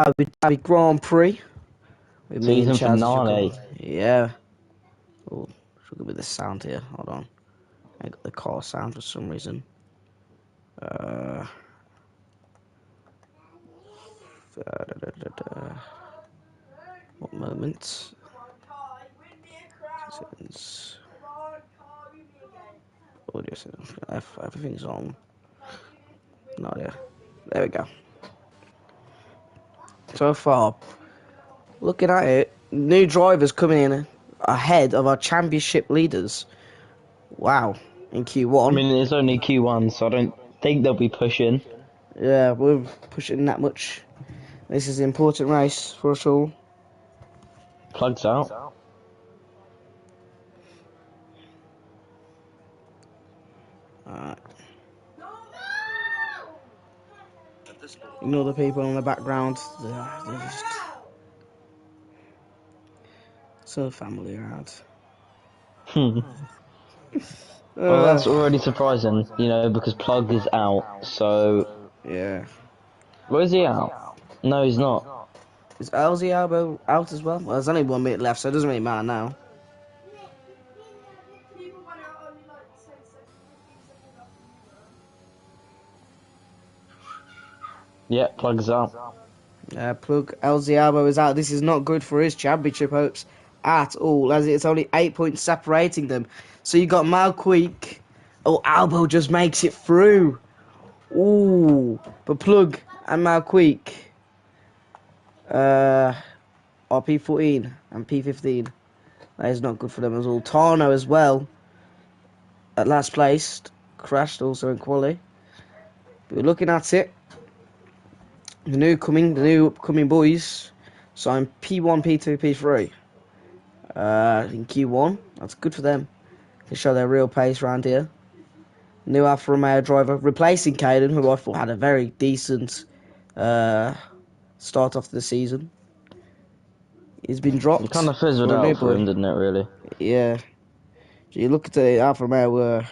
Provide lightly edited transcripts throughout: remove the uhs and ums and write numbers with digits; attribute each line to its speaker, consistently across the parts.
Speaker 1: Dhabi Grand Prix with me and
Speaker 2: Season
Speaker 1: Chaz.
Speaker 2: finale.
Speaker 1: Yeah. Oh, should go with the sound here. Hold on. I got the car sound for some reason. Da, da, da, da. What moment? Settings. Audio settings. Everything's on. No, yeah. There we go. So far, looking at it, new drivers coming in ahead of our championship leaders. Wow, in Q1.
Speaker 2: I mean, it's only Q1, so I don't think they'll be pushing.
Speaker 1: Yeah, we're pushing that much. This is an important race for us all.
Speaker 2: Plugs out.
Speaker 1: Alright. Ignore the people in the background. They're just so family around.
Speaker 2: Well, that's already surprising, because Plug is out. So,
Speaker 1: Yeah.
Speaker 2: where is he out? No, he's not.
Speaker 1: Is LZ Elbow out as well? Well, there's only 1 minute left, so it doesn't really matter now.
Speaker 2: Yeah, Plug's out.
Speaker 1: Plug LZ Elbow is out. This is not good for his championship hopes at all, as it's only 8 points separating them. So you got Malqueek. Oh, Albo just makes it through. Ooh, but Plug and Malqueek are P14 and P15. That is not good for them as all. Tano as well, at last placed, crashed also in quali. But we're looking at it. The new upcoming boys. So I'm P1, P2, P3. In Q1, that's good for them. Can show their real pace around here. New Alfa Romeo driver replacing Caden, who I thought had a very decent start off the season. He's been dropped.
Speaker 2: It kind of fizzled
Speaker 1: for a new
Speaker 2: out for
Speaker 1: boy.
Speaker 2: him, didn't it, really?
Speaker 1: Yeah. So you look at the Alfa Romeo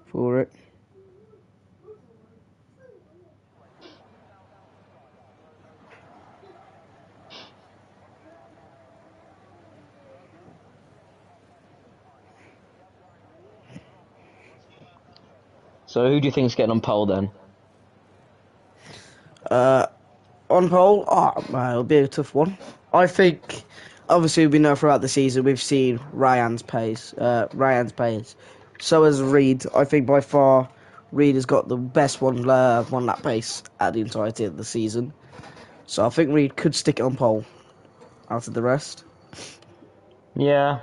Speaker 1: for it.
Speaker 2: So, who do you think's getting on pole then?
Speaker 1: On pole, it'll be a tough one. I think, obviously, we know throughout the season we've seen Ryan's pace. So has Reed. I think by far Reed has got the best one lap pace at the entirety of the season. So I think Reed could stick it on pole out of the rest.
Speaker 2: Yeah.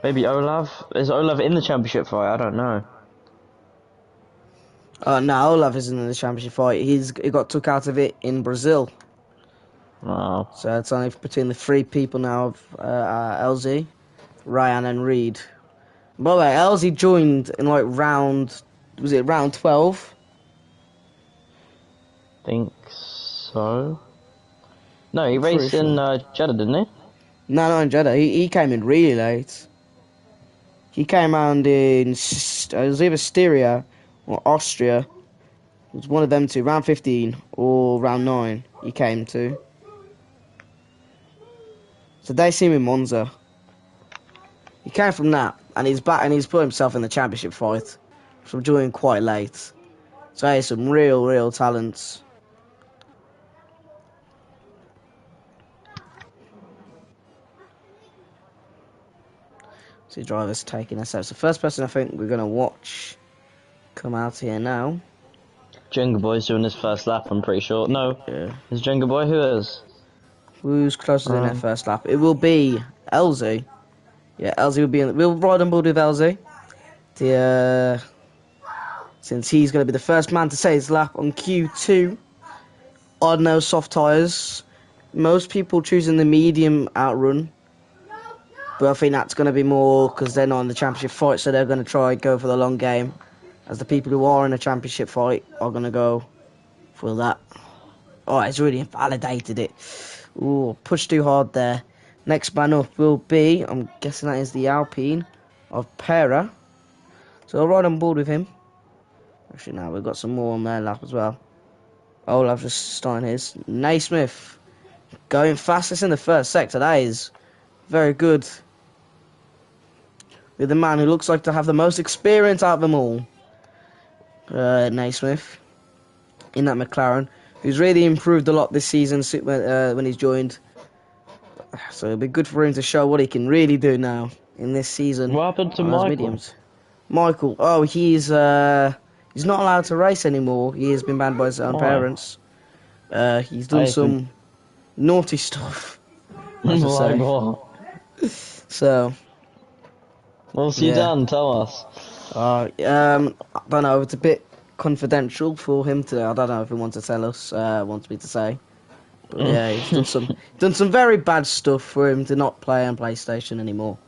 Speaker 2: Maybe Olav? Is Olav in the championship fight? I don't know.
Speaker 1: No, Olaf isn't in the championship fight. He got took out of it in Brazil.
Speaker 2: Oh.
Speaker 1: So it's only between the three people now of LZ, Ryan and Reed. By the way, LZ joined in was it round 12?
Speaker 2: Think so. No, he
Speaker 1: Pretty
Speaker 2: raced in
Speaker 1: sure.
Speaker 2: Jeddah, didn't he?
Speaker 1: No, not in Jeddah. He came in really late. He came around in, it was either Styria or Austria. It was one of them two, round 15 or round 9 he came to. So they see him in Monza. He came from that, and he's back, and he's put himself in the championship fight from joining quite late. So he has some real talents. So the driver's taking us out. So the first person I think we're going to watch come out here now.
Speaker 2: Jenga Boy's doing his first lap, I'm pretty sure. No.
Speaker 1: Yeah.
Speaker 2: Is Jenga Boy? Who is?
Speaker 1: Who's closest in their first lap? It will be LZ. Yeah, LZ will be in. We'll ride on board with LZ. Since he's going to be the first man to say his lap on Q2 on no soft tyres. Most people choosing the medium outrun. But I think that's going to be more because they're not in the championship fight, so they're going to try and go for the long game. As the people who are in a championship fight are going to go for that. Oh, it's really invalidated it. Ooh, pushed too hard there. Next man up will be, I'm guessing that is the Alpine of Pera. So I'll ride on board with him. Actually, no, we've got some more on their lap as well. Olaf just starting his. Naismith going fastest in the first sector. That is very good. With the man who looks like to have the most experience out of them all. Naismith in that McLaren, who's really improved a lot this season when he's joined. So it'll be good for him to show what he can really do now in this season
Speaker 2: What happened to
Speaker 1: on those
Speaker 2: Michael?
Speaker 1: mediums. Michael, oh, he's not allowed to race anymore. He has been banned by his own
Speaker 2: Why?
Speaker 1: parents. He's done
Speaker 2: Hey,
Speaker 1: some naughty stuff, I should
Speaker 2: like
Speaker 1: say.
Speaker 2: what?
Speaker 1: So,
Speaker 2: What's he
Speaker 1: yeah.
Speaker 2: done? Tell us.
Speaker 1: I don't know. It's a bit confidential for him to. I don't know if he wants to tell us. Wants me to say. But yeah, he's done some very bad stuff for him to not play on PlayStation anymore.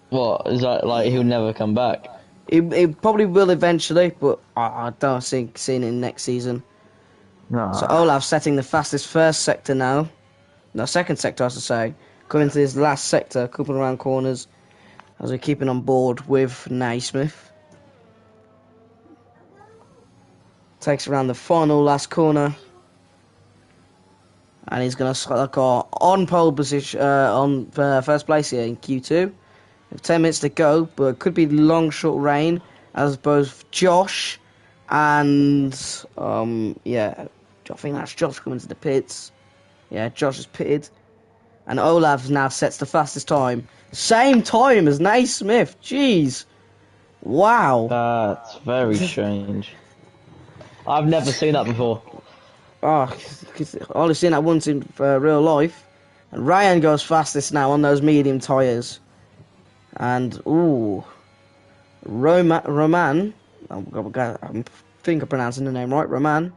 Speaker 2: What is that like? He'll never come back.
Speaker 1: He probably will eventually, but I don't think seeing it next season.
Speaker 2: No.
Speaker 1: So Olaf setting the fastest first sector now. No, second sector I should say. Coming to this last sector, couple around corners, as we're keeping on board with Naismith. Takes around the final last corner. And he's going to start the car on pole position, on first place here in Q2. With 10 minutes to go, but it could be long, short rain, as both Josh and, yeah, I think that's Josh coming to the pits. Yeah, Josh is pitted. And Olaf now sets the fastest time. Same time as Naismith. Jeez. Wow.
Speaker 2: That's very strange. I've never seen that before.
Speaker 1: Oh, I've only seen that once in real life. And Ryan goes fastest now on those medium tyres. And, ooh, Roman, I think I'm pronouncing the name right, Roman,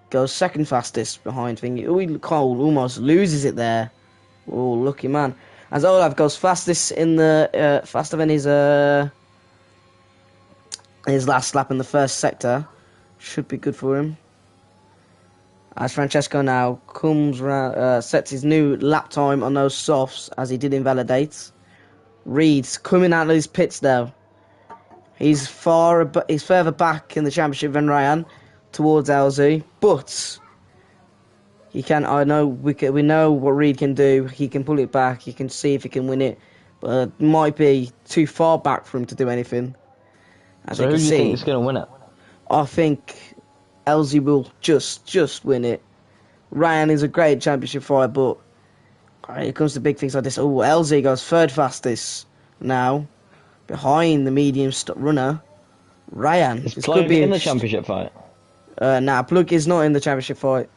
Speaker 1: goes second fastest behind Thingy. Ooh, Cole almost loses it there. Oh, lucky man. As Olaf goes fastest in the, faster than his last lap in the first sector. Should be good for him. As Francesco now comes round, sets his new lap time on those softs as he did invalidate. Reed's coming out of his pits now. He's further back in the championship than Ryan towards LZ, but he can. I know we know what Reed can do. He can pull it back. He can see if he can win it, but it might be too far back for him to do anything. As
Speaker 2: So
Speaker 1: you
Speaker 2: who
Speaker 1: can
Speaker 2: do you
Speaker 1: see,
Speaker 2: think is going to win it?
Speaker 1: I think LZ will just win it. Ryan is a great championship fighter, but when it comes to big things like this, LZ goes third fastest now, behind the medium runner, Ryan.
Speaker 2: Is
Speaker 1: This could
Speaker 2: Plug
Speaker 1: be
Speaker 2: in the championship fight?
Speaker 1: nah, Plug is not in the championship fight.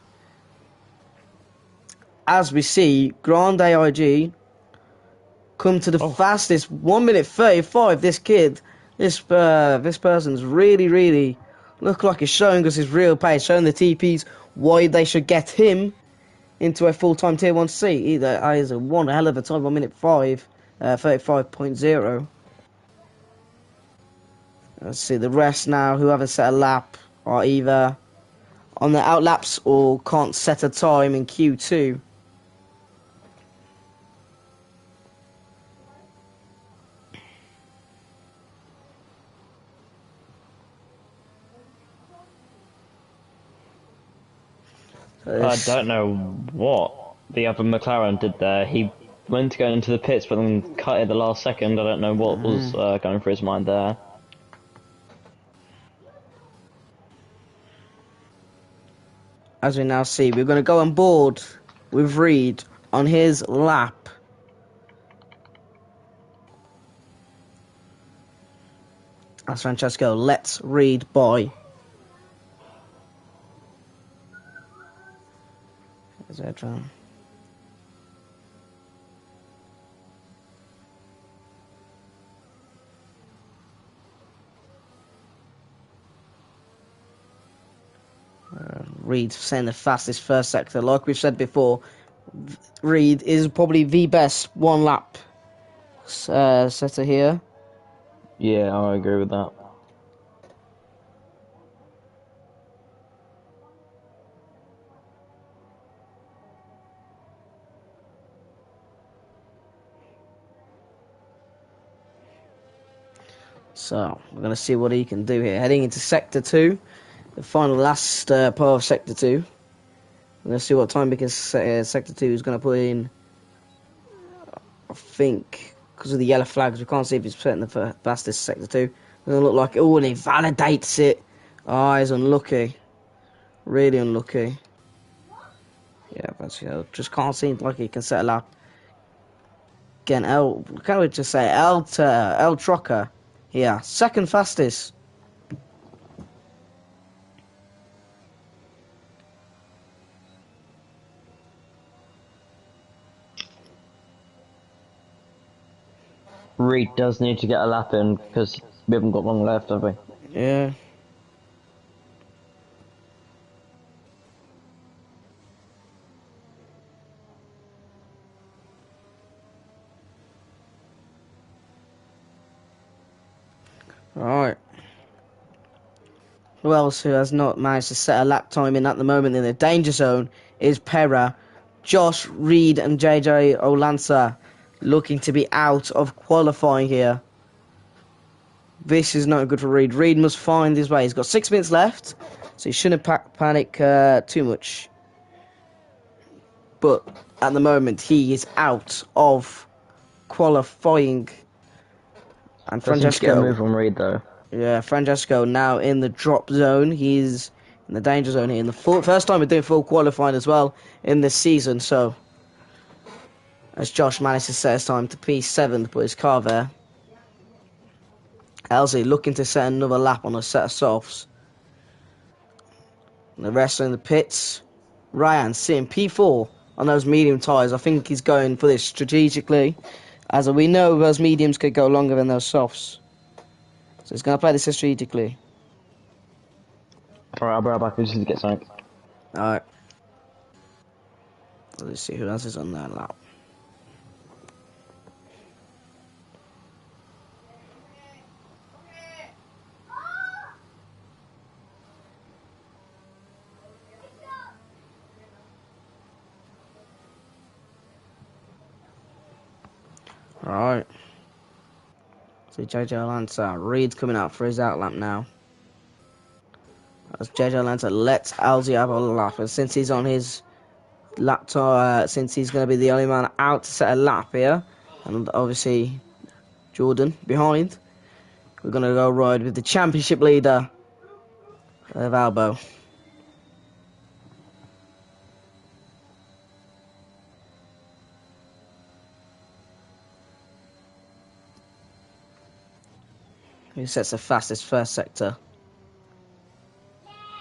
Speaker 1: As we see, Grande AIG come to the fastest 1 minute 35. This kid, this person's really look like he's showing us his real pace, showing the TPs why they should get him into a full-time tier 1 seat. Either is a one hell of a time, 1 minute 35.0. Let's see the rest now who haven't set a lap are either on the outlaps or can't set a time in Q2.
Speaker 2: I don't know what the other McLaren did there. He went to go into the pits, but then cut it the last second. I don't know what was going through his mind there.
Speaker 1: As we now see, we're going to go on board with Reed on his lap. As Francesco lets Reed by. There's Adrian. Reed saying the fastest first sector. Like we've said before, Reed is probably the best one lap setter here.
Speaker 2: Yeah, I agree with that.
Speaker 1: So we're going to see what he can do here. Heading into sector 2. the final last part of Sector 2. Let's see what time, because Sector 2 is going to put in, I think, because of the yellow flags, we can't see if he's putting the fastest Sector 2. It doesn't look like it. Oh, and he validates it. Oh, he's unlucky. Really unlucky. Yeah, but just can't seem like he can set a lap. Again, can we just say El Trocker here, second fastest.
Speaker 2: Reed does need to get a lap in because we haven't got long left, have we?
Speaker 1: Yeah. Alright. Who else who has not managed to set a lap time in at the moment in the danger zone is Pera, Josh, Reed and JJ Olansa looking to be out of qualifying here. This is not good for Reed. Reed must find his way. He's got 6 minutes left, so he shouldn't panic too much. But at the moment, he is out of qualifying. And Francesco,
Speaker 2: get a move on Reed though.
Speaker 1: Yeah, Francesco now in the drop zone. He's in the danger zone here. In the first time we're doing full qualifying as well in this season. So, as Josh managed to set his time to P7, put his car there. Elsie looking to set another lap on a set of softs. And the rest are in the pits. Ryan sitting P4 on those medium tyres. I think he's going for this strategically, as we know those mediums could go longer than those softs. So he's going to play this strategically.
Speaker 2: Alright, I'll be right back. I just need to get something.
Speaker 1: Alright. Let's see who else is on that lap. Alright. So JJ Lancer, Reed's coming out for his out lap now. As JJ Lancer lets Alzi have a lap, and since he's on his lap tire, since he's going to be the only man out to set a lap here, and obviously Jordan behind, we're going to go ride with the championship leader of Albo. Who sets the fastest first sector?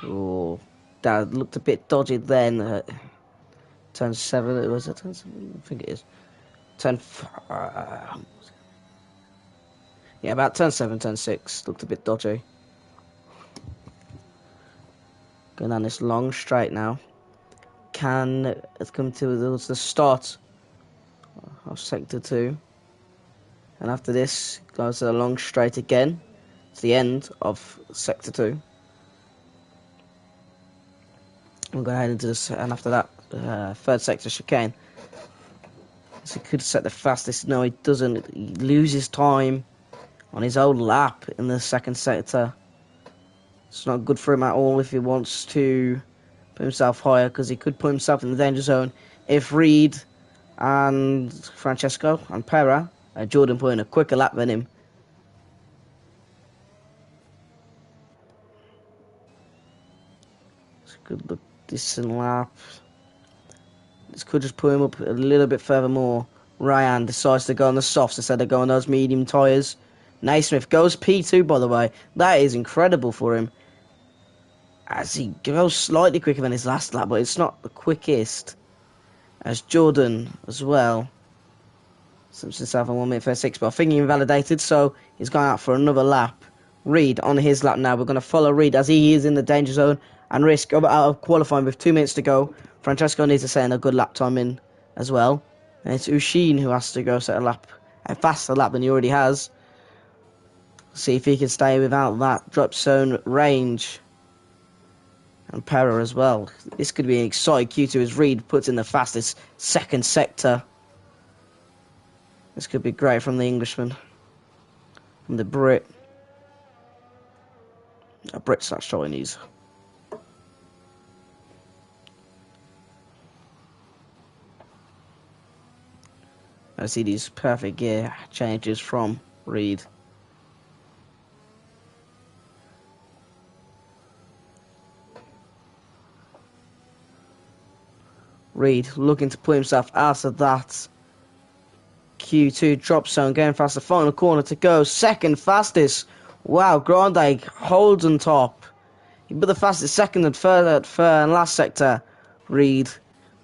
Speaker 1: Oh, that looked a bit dodgy then. Turn 7, was it turn 7? I think it is. Yeah, about turn 7, turn 6. Looked a bit dodgy. Going down this long straight now. It's come to the start of sector 2. And after this, goes to the long straight again. It's the end of sector 2. We'll go ahead into this, and after that, third sector chicane. So he could set the fastest. No, he doesn't. He loses time on his own lap in the second sector. It's not good for him at all if he wants to put himself higher, because he could put himself in the danger zone if Reed and Francesco and Pera, Jordan, put in a quicker lap than him. It's a good look, decent lap. This could just put him up a little bit further more. Ryan decides to go on the softs instead of going on those medium tyres. Naismith goes P2, by the way. That is incredible for him, as he goes slightly quicker than his last lap, but it's not the quickest. As Jordan as well. Simpson South on 1 minute 36, but I think he invalidated, so he's gone out for another lap. Reed on his lap now. We're going to follow Reed as he is in the danger zone and risk out of qualifying with 2 minutes to go. Francesco needs to set in a good lap time in as well. And it's Ushin who has to go set a faster lap than he already has. See if he can stay without that drop zone range. And Pera as well. This could be an exciting Q2 as Reed puts in the fastest second sector. This could be great from the Englishman. From the Brit. A Brit/Chinese. I see these perfect gear changes from Reed. Reed looking to put himself out of that Q2 drop zone, going past the final corner to go. Second fastest. Wow, Grande holds on top. He put the fastest second and third and last sector, Reed.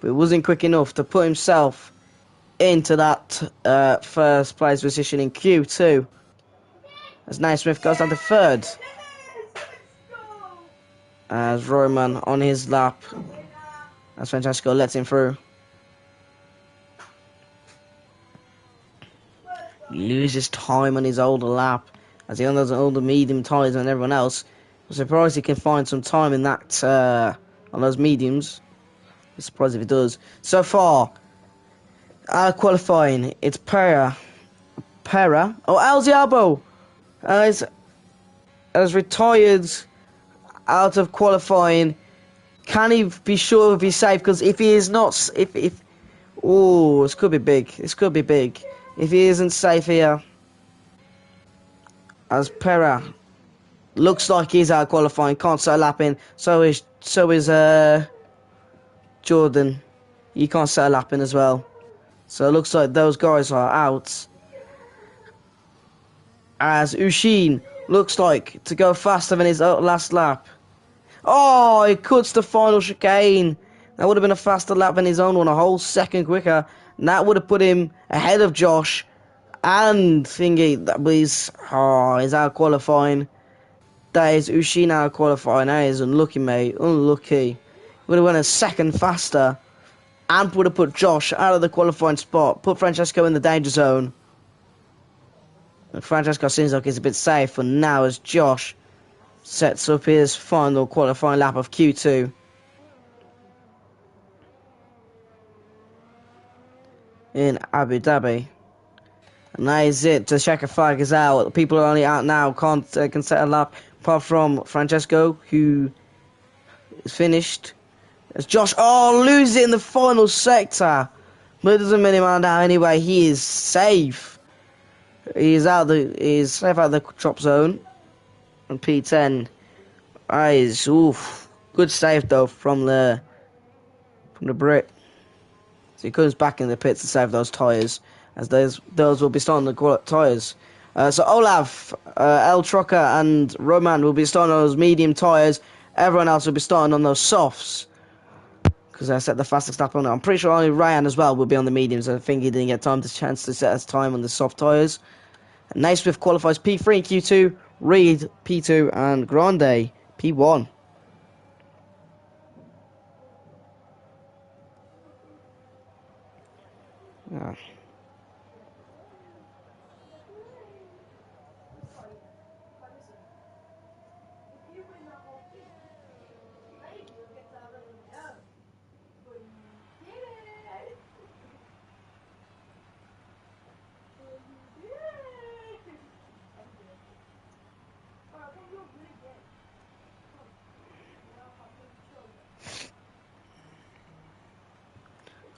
Speaker 1: But it wasn't quick enough to put himself into that first place position in Q2. As Naismith goes down to third. As Roman on his lap. As Francesco lets him through. Loses time on his older lap as he has older medium tyres than everyone else. I'm surprised he can find some time in that on those mediums. I'm surprised if he does. So far, qualifying, it's Pera. Oh, El Diabo has retired out of qualifying. Can he be sure if he's safe? Because if he is not, oh, this could be big. This could be big. If he isn't safe here, as Pera looks like he's out qualifying, can't start lapping. So is Jordan. He can't start lapping as well. So it looks like those guys are out. As Ushin looks like to go faster than his last lap. Oh, he cuts the final chicane. That would have been a faster lap than his own one, a whole second quicker. And that would have put him ahead of Josh. And thingy, that was, he's out qualifying. That is Ushin out qualifying. That is unlucky, mate. Unlucky. Would have went a second faster. And would have put Josh out of the qualifying spot. Put Francesco in the danger zone. And Francesco seems like he's a bit safe for now as Josh sets up his final qualifying lap of Q2. In Abu Dhabi. And that is it. The checker flag is out. People are only out now. Can set a lap. Apart from Francesco, who is finished. As Josh, loses it in the final sector. But it doesn't mean him out now anyway. He is safe. He's safe out of the drop zone. And P10 is good save though from the Brit. So he comes back in the pits to save those tyres, as those will be starting the tyres. So Olaf, El Trucker and Roman will be starting on those medium tyres. Everyone else will be starting on those softs, because I set the fastest lap on it. I'm pretty sure only Ryan as well will be on the mediums. I think he didn't get chance to set his time on the soft tyres. And Naismith qualifies P3 in Q2, Reed P2 and Grande P1. Yeah.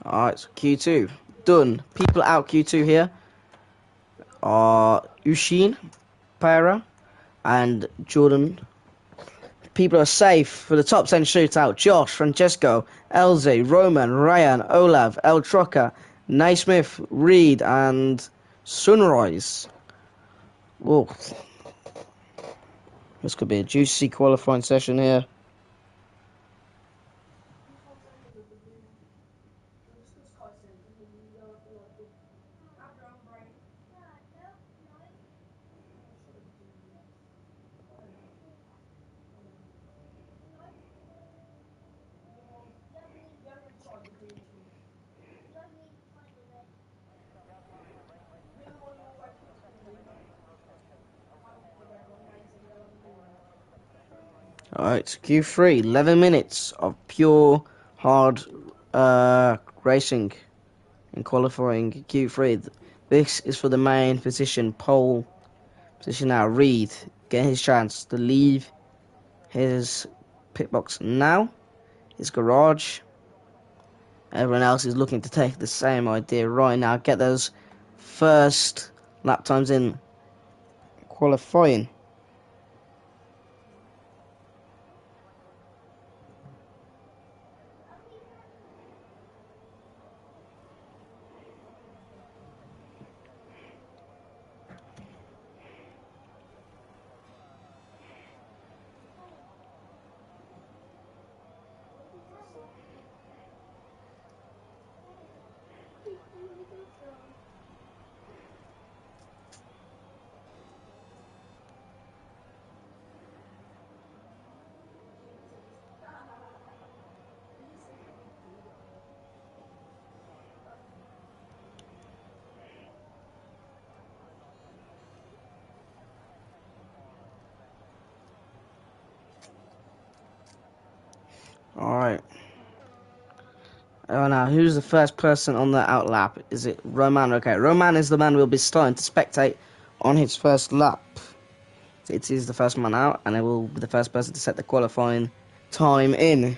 Speaker 1: Alright, so Q2 done. People out Q2 here are Ushin, Pera, and Jordan. People are safe for the top 10 shootout. Josh, Francesco, Elze, Roman, Ryan, Olav, El Trucker, Naismith, Reed, and Sunrise. Whoa. This could be a juicy qualifying session here. Alright, Q3, 11 minutes of pure hard racing in qualifying Q3. This is for the main position, pole position now. Reed getting his chance to leave his pit box now, his garage. Everyone else is looking to take the same idea right now, get those first lap times in qualifying. Alright. Oh, now, who's the first person on the out lap? Is it Roman? Okay, Roman is the man we'll be starting to spectate on his first lap. It is the first man out, and it will be the first person to set the qualifying time in.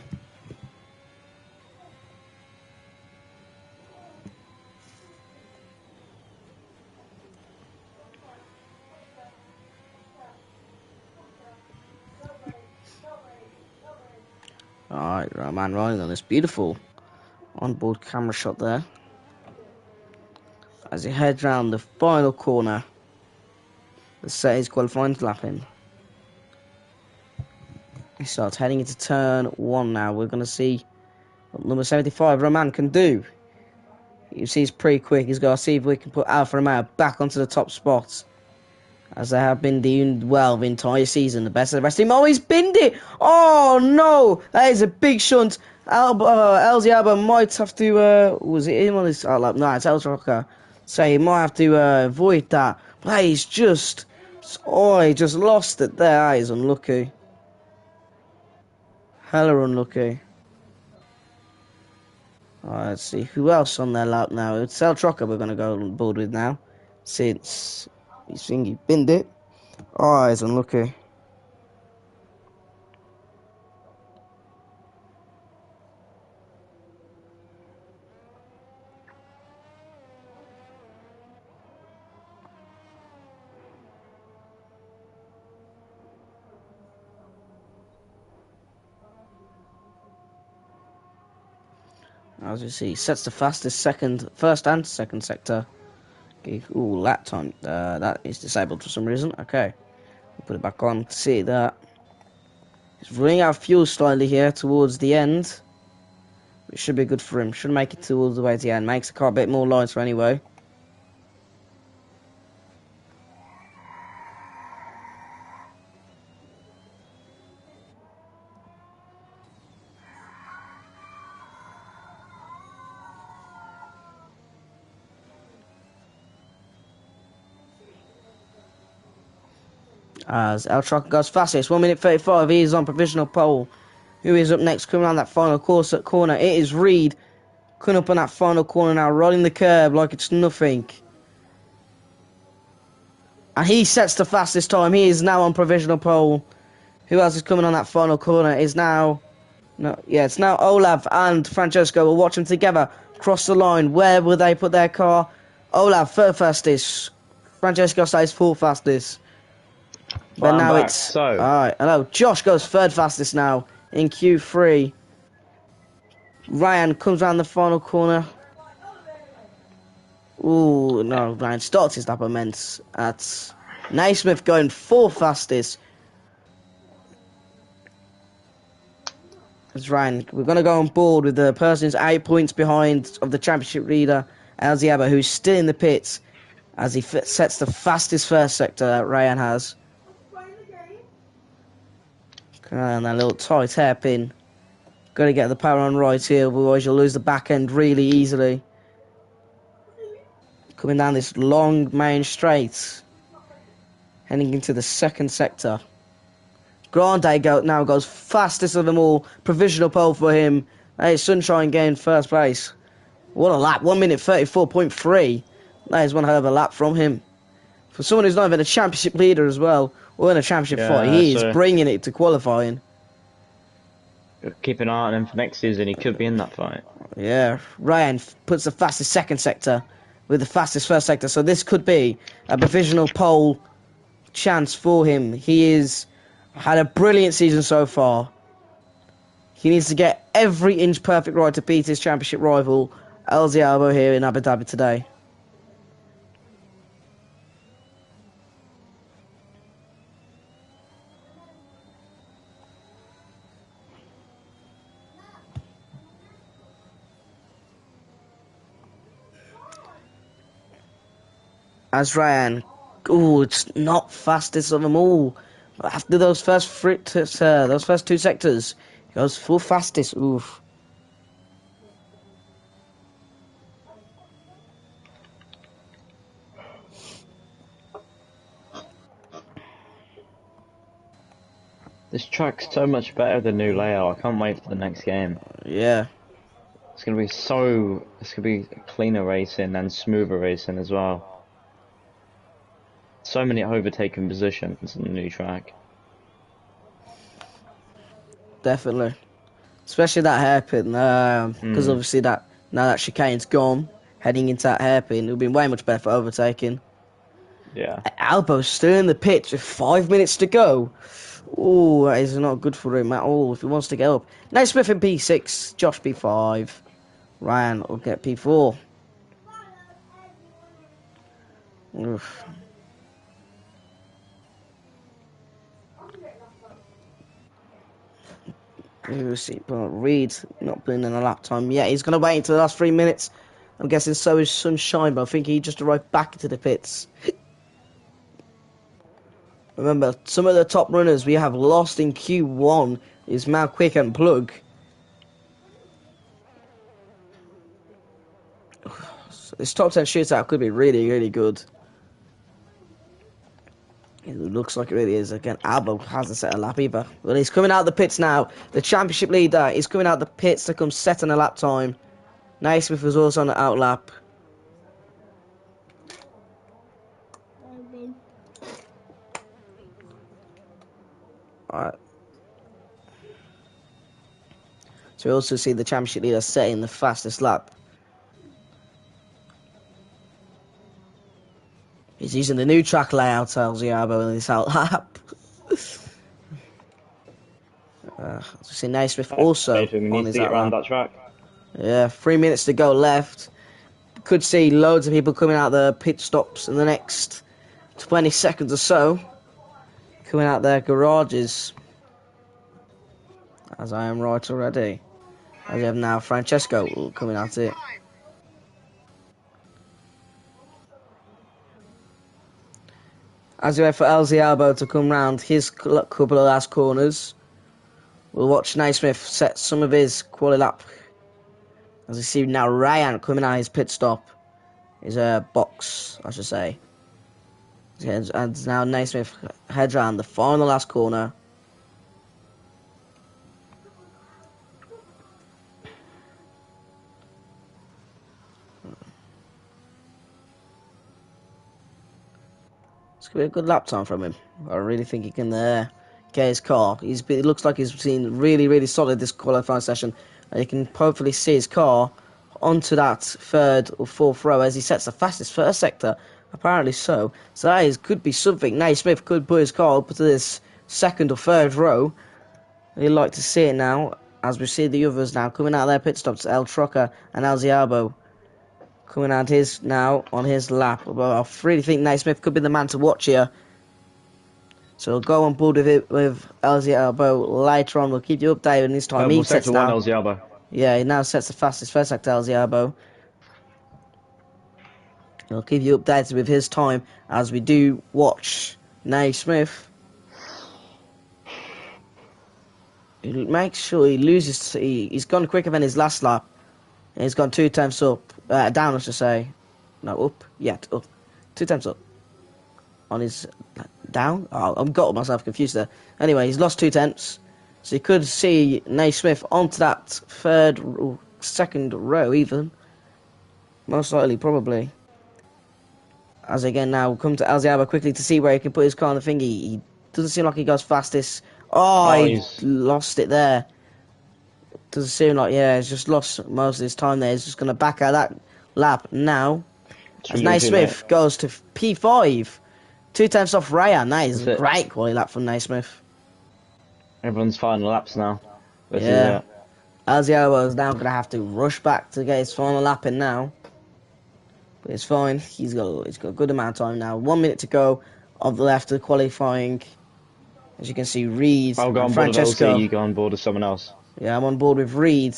Speaker 1: Alright, Roman riding on this beautiful onboard camera shot there. As he heads round the final corner, the set his qualifying lap in. He starts heading into turn 1 now. We're going to see what number 75 Roman can do. You see he's pretty quick. He's got to see if we can put Alfa Romeo back onto the top spots, as they have been doing well the entire season. The best of the rest of him. Oh, he's binned it! Oh, no! That is a big shunt. Elsie Alba might have to... was it him on this outlap? No, it's El Rocker. So he might have to avoid that. But he's just... Oh, he just lost it there. That is unlucky. Hella unlucky. Alright, let's see. Who else on their lap now? It's El Trocker we're going to go on board with now, since he's think he binned it. Oh, he's unlucky. As you see, sets the fastest first and second sector. Okay. Ooh, lap time. That is disabled for some reason. Okay. We'll put it back on to see that. He's running out of fuel slightly here towards the end. It should be good for him. Should make it towards the way to the end. Makes the car a bit more lighter anyway. As El Trucker goes fastest, 1 minute 35, he is on provisional pole. Who is up next, coming on that final corner? It is Reed, coming up on that final corner now, rolling the curb like it's nothing. And he sets the fastest time, he is now on provisional pole. Who else is coming on that final corner? It's now Olav and Francesco. We'll watch them together cross the line. Where will they put their car? Olav, third fastest. Francesco stays fourth fastest. But now it's... Alright, hello. Josh goes third fastest now in Q3. Ryan comes around the final corner. Ooh, no, Ryan starts his lap, I meant. That's Naismith going fourth fastest. That's Ryan. We're going to go on board with the person who's 8 points behind of the championship leader, Alziaba, who's still in the pits as he sets the fastest first sector that Ryan has. And that little tight hairpin. Got to get the power on right here, otherwise you'll lose the back end really easily. Coming down this long main straight. Heading into the second sector. Grande now goes fastest of them all. Provisional pole for him. Hey, Sunshine gained first place. What a lap. 1 minute 34.3. That is one hell of a lap from him. For someone who's not even a championship leader as well, or in a championship fight, he is bringing it to qualifying.
Speaker 2: Keep an eye on him for next season. He could be in that fight.
Speaker 1: Yeah. Ryan puts the fastest second sector. with the fastest first sector. So this could be a provisional pole chance for him. He is had a brilliant season so far. He needs to get every inch perfect right to beat his championship rival, El Diabo, here in Abu Dhabi today. As Ryan, it's not fastest of them all. But after those first those first two sectors, he goes full fastest. Oof.
Speaker 2: This track's so much better than new layout. I can't wait for the next game.
Speaker 1: Yeah.
Speaker 2: It's gonna be cleaner racing and smoother racing as well. So many overtaken positions in the new track.
Speaker 1: Definitely. Especially that hairpin, because obviously now that chicane's gone, heading into that hairpin, it'll be way much better for overtaking.
Speaker 2: Yeah.
Speaker 1: Albo's still in the pitch with 5 minutes to go. Oh, that is not good for him at all if he wants to get up. Naismith in P6, Josh P5, Ryan will get P4. Oof. We'll see, but Reed not putting in a lap time yet. He's going to wait until the last 3 minutes. I'm guessing so is Sunshine, but I think he just arrived back into the pits. Remember, some of the top runners we have lost in Q1 is Mal Quick and Plug. So this top 10 shootout could be really, really good. It looks like it really is. Again, Albo hasn't set a lap either. Well, he's coming out of the pits now. The championship leader is coming out of the pits to come setting a lap time. Naismith was also on the out lap. Alright. So we also see the championship leader setting the fastest lap. He's using the new track layout, El Diabo, in this out lap. See Naismith also on his out
Speaker 2: around
Speaker 1: lap.
Speaker 2: that track.
Speaker 1: Yeah, 3 minutes to go left. Could see loads of people coming out the pit stops in the next 20 seconds or so. Coming out their garages. As I am right already. As we have now Francesco coming at it. As we wait for El Diabo to come round his couple of last corners. We'll watch Naismith set some of his quali lap. As we see now Ryan coming out his pit stop. His box, I should say. And now Naismith heads round the final last corner. It's going to be a good lap time from him. I really think he can get his car. It looks like he's been really, really solid this qualifying session. And you can hopefully see his car onto that third or fourth row as he sets the fastest first sector. Apparently so. So that could be something. Naismith could put his car up to this second or third row. You'd like to see it now. As we see the others now coming out of their pit stops. El Trucker and El Diabo coming out his now on his lap. Well, I really think Naismith could be the man to watch here. So we'll go on board with it with El Diabo later on. We'll keep you updated this time. He sets now.
Speaker 2: El Diabo.
Speaker 1: Yeah, he now sets the fastest first sector, El Diabo. I'll keep you updated with his time as we do watch Naismith. Make sure he loses. He's gone quicker than his last lap. And he's gone 2 times up. Down, I should say. No, up. Yeah, up. 2 times up. On his... Down? Oh, I've got myself confused there. Anyway, he's lost 2 tenths. So you could see Naismith onto that third or second row even. Most likely, probably. As again now, we'll come to El Diabo quickly to see where he can put his car on the thingy. He doesn't seem like he goes fastest. Oh, he's lost it there. Doesn't seem like, yeah, he's just lost most of his time there. He's just going to back out that lap now. As Naismith goes to P5. 2 tenths off Ryan. That is
Speaker 2: That's
Speaker 1: a great quality lap from Naismith.
Speaker 2: Everyone's final laps now. This
Speaker 1: Yeah.
Speaker 2: is it.
Speaker 1: Alziarbo is now going to have to rush back to get his final lap in now. But it's fine. He's got a good amount of time now. 1 minute to go of the left of qualifying. As you can see, Reed
Speaker 2: I'll go
Speaker 1: and
Speaker 2: on board with
Speaker 1: Francesco.
Speaker 2: LZ, you go on board with someone else.
Speaker 1: Yeah, I'm on board with Reed.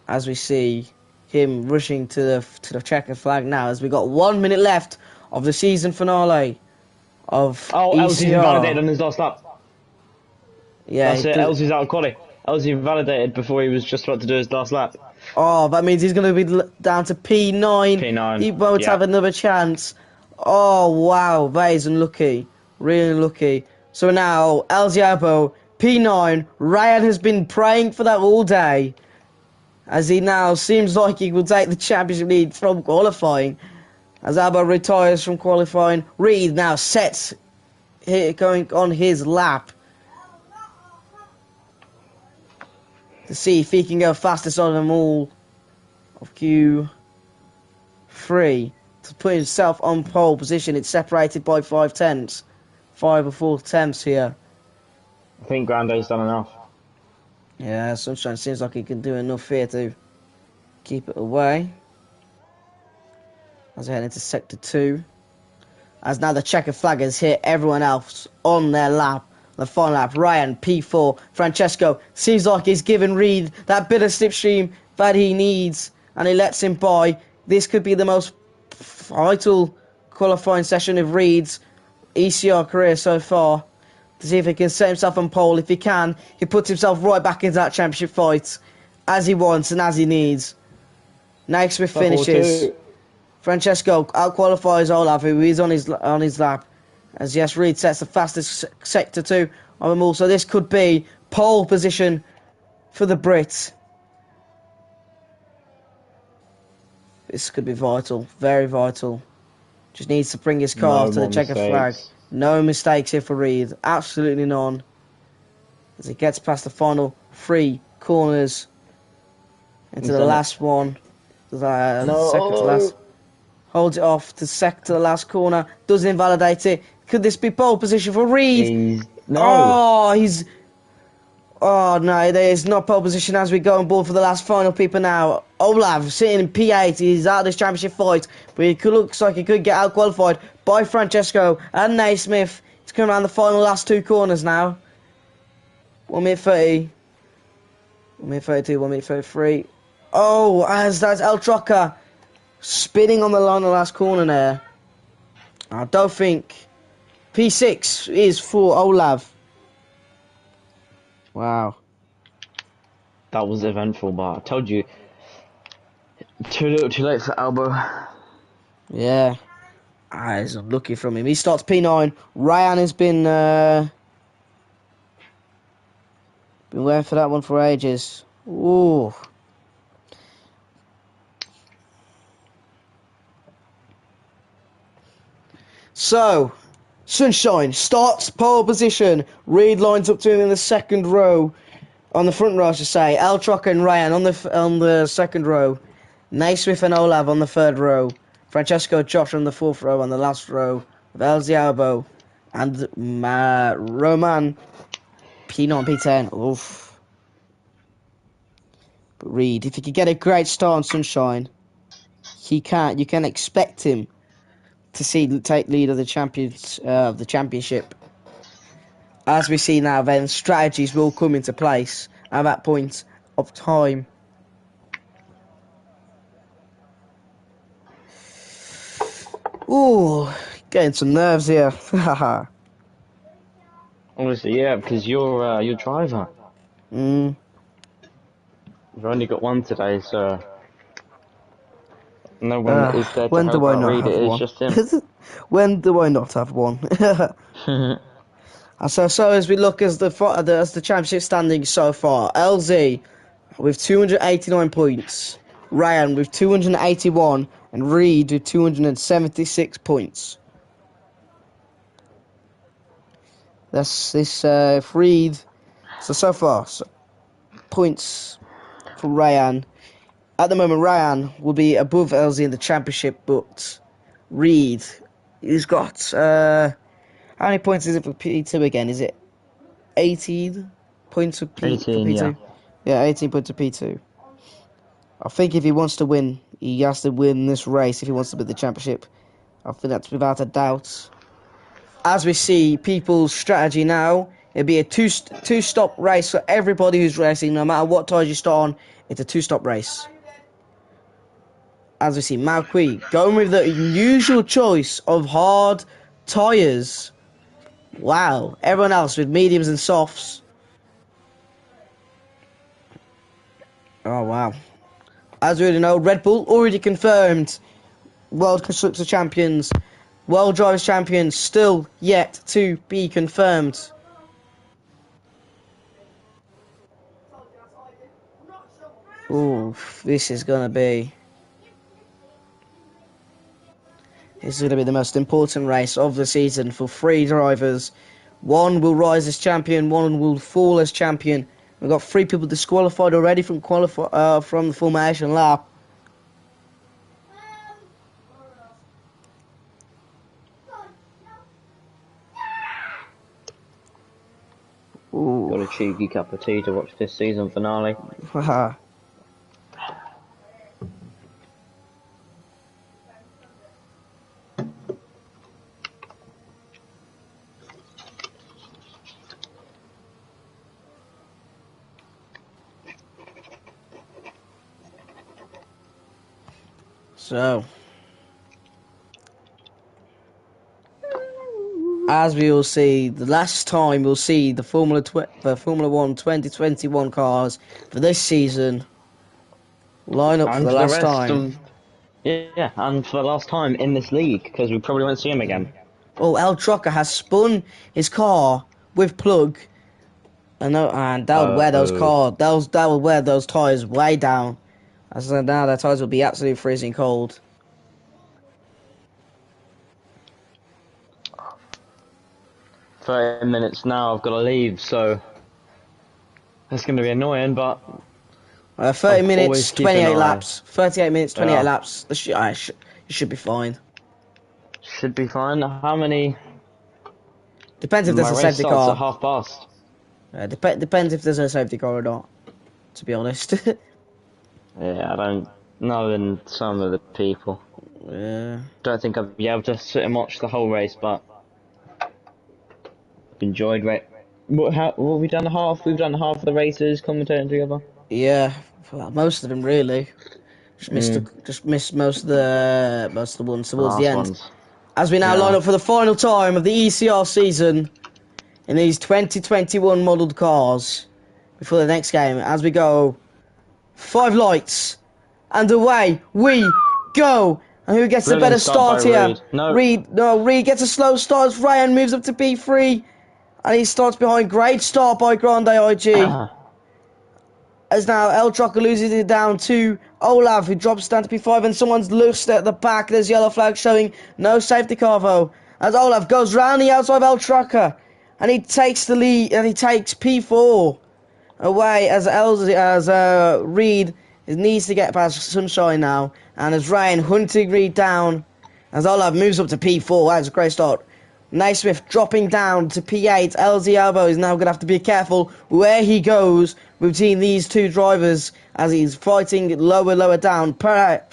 Speaker 1: As we see him rushing to the checkered flag now, as we got 1 minute left of the season finale of
Speaker 2: LZ's
Speaker 1: ECR.
Speaker 2: invalidated on his last lap.
Speaker 1: Yeah,
Speaker 2: That's it, LZ's out of quali. LZ invalidated before he was just about to do his last lap.
Speaker 1: Oh, that means he's going to be down to P9.
Speaker 2: P9.
Speaker 1: He won't
Speaker 2: yeah.
Speaker 1: have another chance. Oh, wow. That is unlucky. Really unlucky. So now, El Diabo, P9. Ryan has been praying for that all day. As he now seems like he will take the championship lead from qualifying. As Albo retires from qualifying. Reed now sets going on his lap. To see if he can go fastest on them all of Q3 to put himself on pole position. It's separated by 5 tenths. 5 or 4 tenths here.
Speaker 2: I think Grande's done enough.
Speaker 1: Yeah, Sunshine seems like he can do enough here to keep it away. As we head into sector 2. As now the checker flag has hit everyone else on their lap. The final lap, Ryan, P4, Francesco, seems like he's given Reed that bit of slipstream that he needs, and he lets him by. This could be the most vital qualifying session of Reed's ECR career so far, to see if he can set himself on pole. If he can, he puts himself right back into that championship fight, as he wants and as he needs. Naismith finishes. Francesco out-qualifies Olaf, who is on his lap. As yes, Reed sets the fastest sector 2 of them all. So this could be pole position for the Brit. This could be vital, very vital. Just needs to bring his car to the checker flag. No mistakes here for Reed, absolutely none. As he gets past the final 3 corners into the last one, second to last. Holds it off to the last corner. Does invalidate it. Could this be pole position for Reed? Oh, no, there is not pole position as we go on board for the last final people now. Olav sitting in P8. He's out of this championship fight, but he looks like he could get out qualified by Francesco and Naismith. He's coming around the final last 2 corners now. 1 minute 30. 1 minute 32, 1 minute 33. Oh, as that's El Troca spinning on the line of the last corner there. I don't think P6 is for Olav. Wow.
Speaker 2: That was eventful, but I told you, too little too late for Albo.
Speaker 1: Yeah. It's unlucky from him. He starts P9. Ryan has been waiting for that one for ages. Ooh. So, Sunshine starts pole position. Reed lines up to him in the second row. On the front row, I should say. El Troca and Ryan on the second row. Naismith and Olav on the third row. Francesco Josh on the fourth row. On the last row of El Zialbo. And Roman P9, P10. Oof. But Reed, if he could get a great start on Sunshine, you can expect him to take lead of the championship. As we see now, then strategies will come into place at that point of time. Ooh, getting some nerves here.
Speaker 2: Honestly, yeah, because you're driver.
Speaker 1: Mm.
Speaker 2: We've only got one today, so no one is there to
Speaker 1: when
Speaker 2: help
Speaker 1: do I
Speaker 2: out
Speaker 1: not
Speaker 2: Reed.
Speaker 1: have
Speaker 2: It is
Speaker 1: one?
Speaker 2: just him.
Speaker 1: When do I not have one? So as we look as the championship standings so far, LZ with 289 points, Ryan with 281, and Reed with 276 points. That's this Reed. So far, points for Ryan. At the moment, Ryan will be above LZ in the championship, but Reed, he's got how many points is it for P2 again? Is it 18 points for
Speaker 2: 18,
Speaker 1: P2? Yeah, 18 points for P2. I think if he wants to win, he has to win this race if he wants to win the championship. I think that's without a doubt. As we see people's strategy now, it'll be a two-stop race for everybody who's racing, no matter what tires you start on. It's a two-stop race. As we see, Malqui going with the usual choice of hard tyres. Wow. Everyone else with mediums and softs. Oh, wow. As we already know, Red Bull already confirmed World Constructor Champions. World Drivers Champions still yet to be confirmed. Ooh, this is going to be... This is going to be the most important race of the season for 3 drivers. One will rise as champion, one will fall as champion. We've got 3 people disqualified already from the formation lap. Ooh.
Speaker 2: Got a cheeky cup of tea to watch this season finale.
Speaker 1: So, as we will see, the last time we'll see the Formula 1 2021 cars for this season line up for the last time.
Speaker 2: Yeah, and for the last time in this league, because we probably won't see him again.
Speaker 1: Oh, El Trucker has spun his car with plug, and that would wear those that would wear those tyres way down. As now their tyres will be absolutely freezing cold.
Speaker 2: $30 now, I've got to leave, so that's going to be annoying, but
Speaker 1: 30 minutes, 28 laps. 38 minutes, 28 laps. You should be fine.
Speaker 2: Should be fine. How many?
Speaker 1: Depends if there's a safety car.
Speaker 2: At 12:30.
Speaker 1: Depends if there's a safety car or not, to be honest.
Speaker 2: Yeah, I don't know in some of the people.
Speaker 1: Yeah.
Speaker 2: Don't think I'd be able to sit and watch the whole race, but enjoyed it. What have we done? We've done half of the races commentating together.
Speaker 1: Yeah, well, most of them really. Just missed most of the ones towards the end. As we now line up for the final time of the ECR season in these 2021 modelled cars before the next game. As we go, 5 lights, and away we go. And who gets the better start here? Reed gets a slow start as Ryan moves up to P3. And he starts behind. Great start by Grande IG. As now El Trucker loses it down to Olav, who drops down to P5, and someone's loose at the back. There's yellow flag showing no safety car though. As Olav goes round the outside of El Trucker, and he takes the lead, and he takes P4 away as Reed needs to get past Sunshine now, and as Ryan hunting Reed down, as Olav moves up to P4. That's a great start. Naismith dropping down to P8. LZ Albo is now going to have to be careful where he goes between these 2 drivers as he's fighting lower down. Pera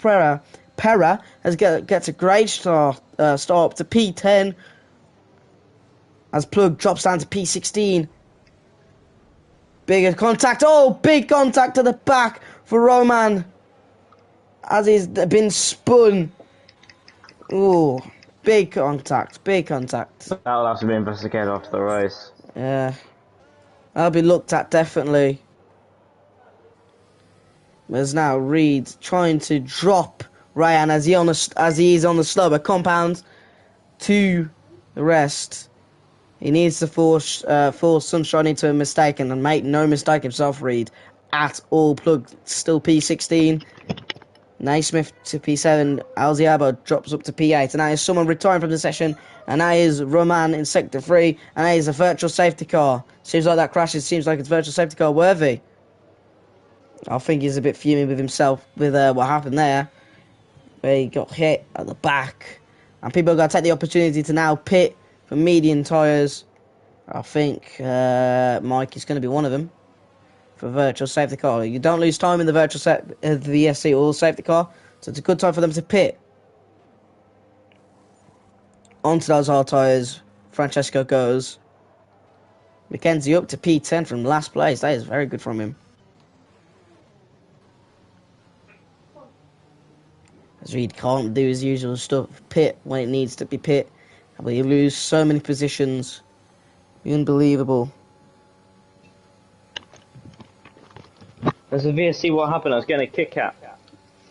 Speaker 1: gets a great start up to P10 as Plug drops down to P16. Bigger contact. Oh, big contact to the back for Roman as he's been spun. Ooh. Big contact.
Speaker 2: That'll have to be investigated after the race.
Speaker 1: Yeah. That'll be looked at, definitely. There's now Reed trying to drop Ryan as he is on the slower compound to the rest. He needs to force Sunshine into a mistake and make no mistake himself, Reed. At all. Plug still P16. Naismith to P7, Alziabo drops up to P8, and now is someone retiring from the session, and now is Roman in Sector 3, and now is a virtual safety car. Seems like that crash, seems like it's virtual safety car worthy. I think he's a bit fuming with himself with what happened there, where he got hit at the back. And people are going to take the opportunity to now pit for medium tyres. I think Mike is going to be one of them for virtual safety car. You don't lose time in the virtual the VSC or safety car, so it's a good time for them to pit. Onto those hard tyres, Francesco goes. Mackenzie up to P10 from last place. That is very good from him. As Reed can't do his usual stuff, pit when it needs to be pit. But you lose so many positions. Unbelievable.
Speaker 2: There's a VSC, what happened? I was getting a kick out.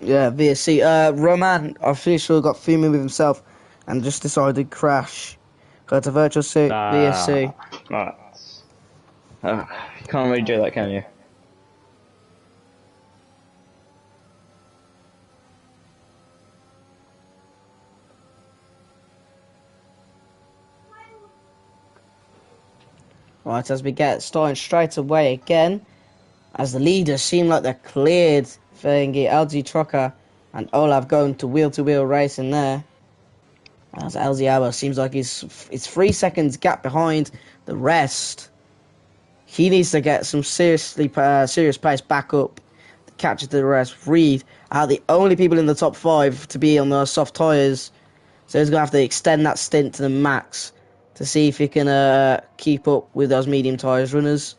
Speaker 1: Yeah, VSC. Roman, I feel sure, got fuming with himself and just decided to crash. Got to virtual VSC.
Speaker 2: Right. You can't really do that, can you?
Speaker 1: Right, as we get starting straight away again, as the leaders seem like they're cleared. Thingy, LG Trucker and Olav going to wheel racing there. As LZ Auer seems like it's 3 seconds gap behind the rest. He needs to get some serious pace back up to catch the rest. Reed are the only people in the top 5 to be on those soft tyres, so he's going to have to extend that stint to the max to see if he can keep up with those medium tyres runners,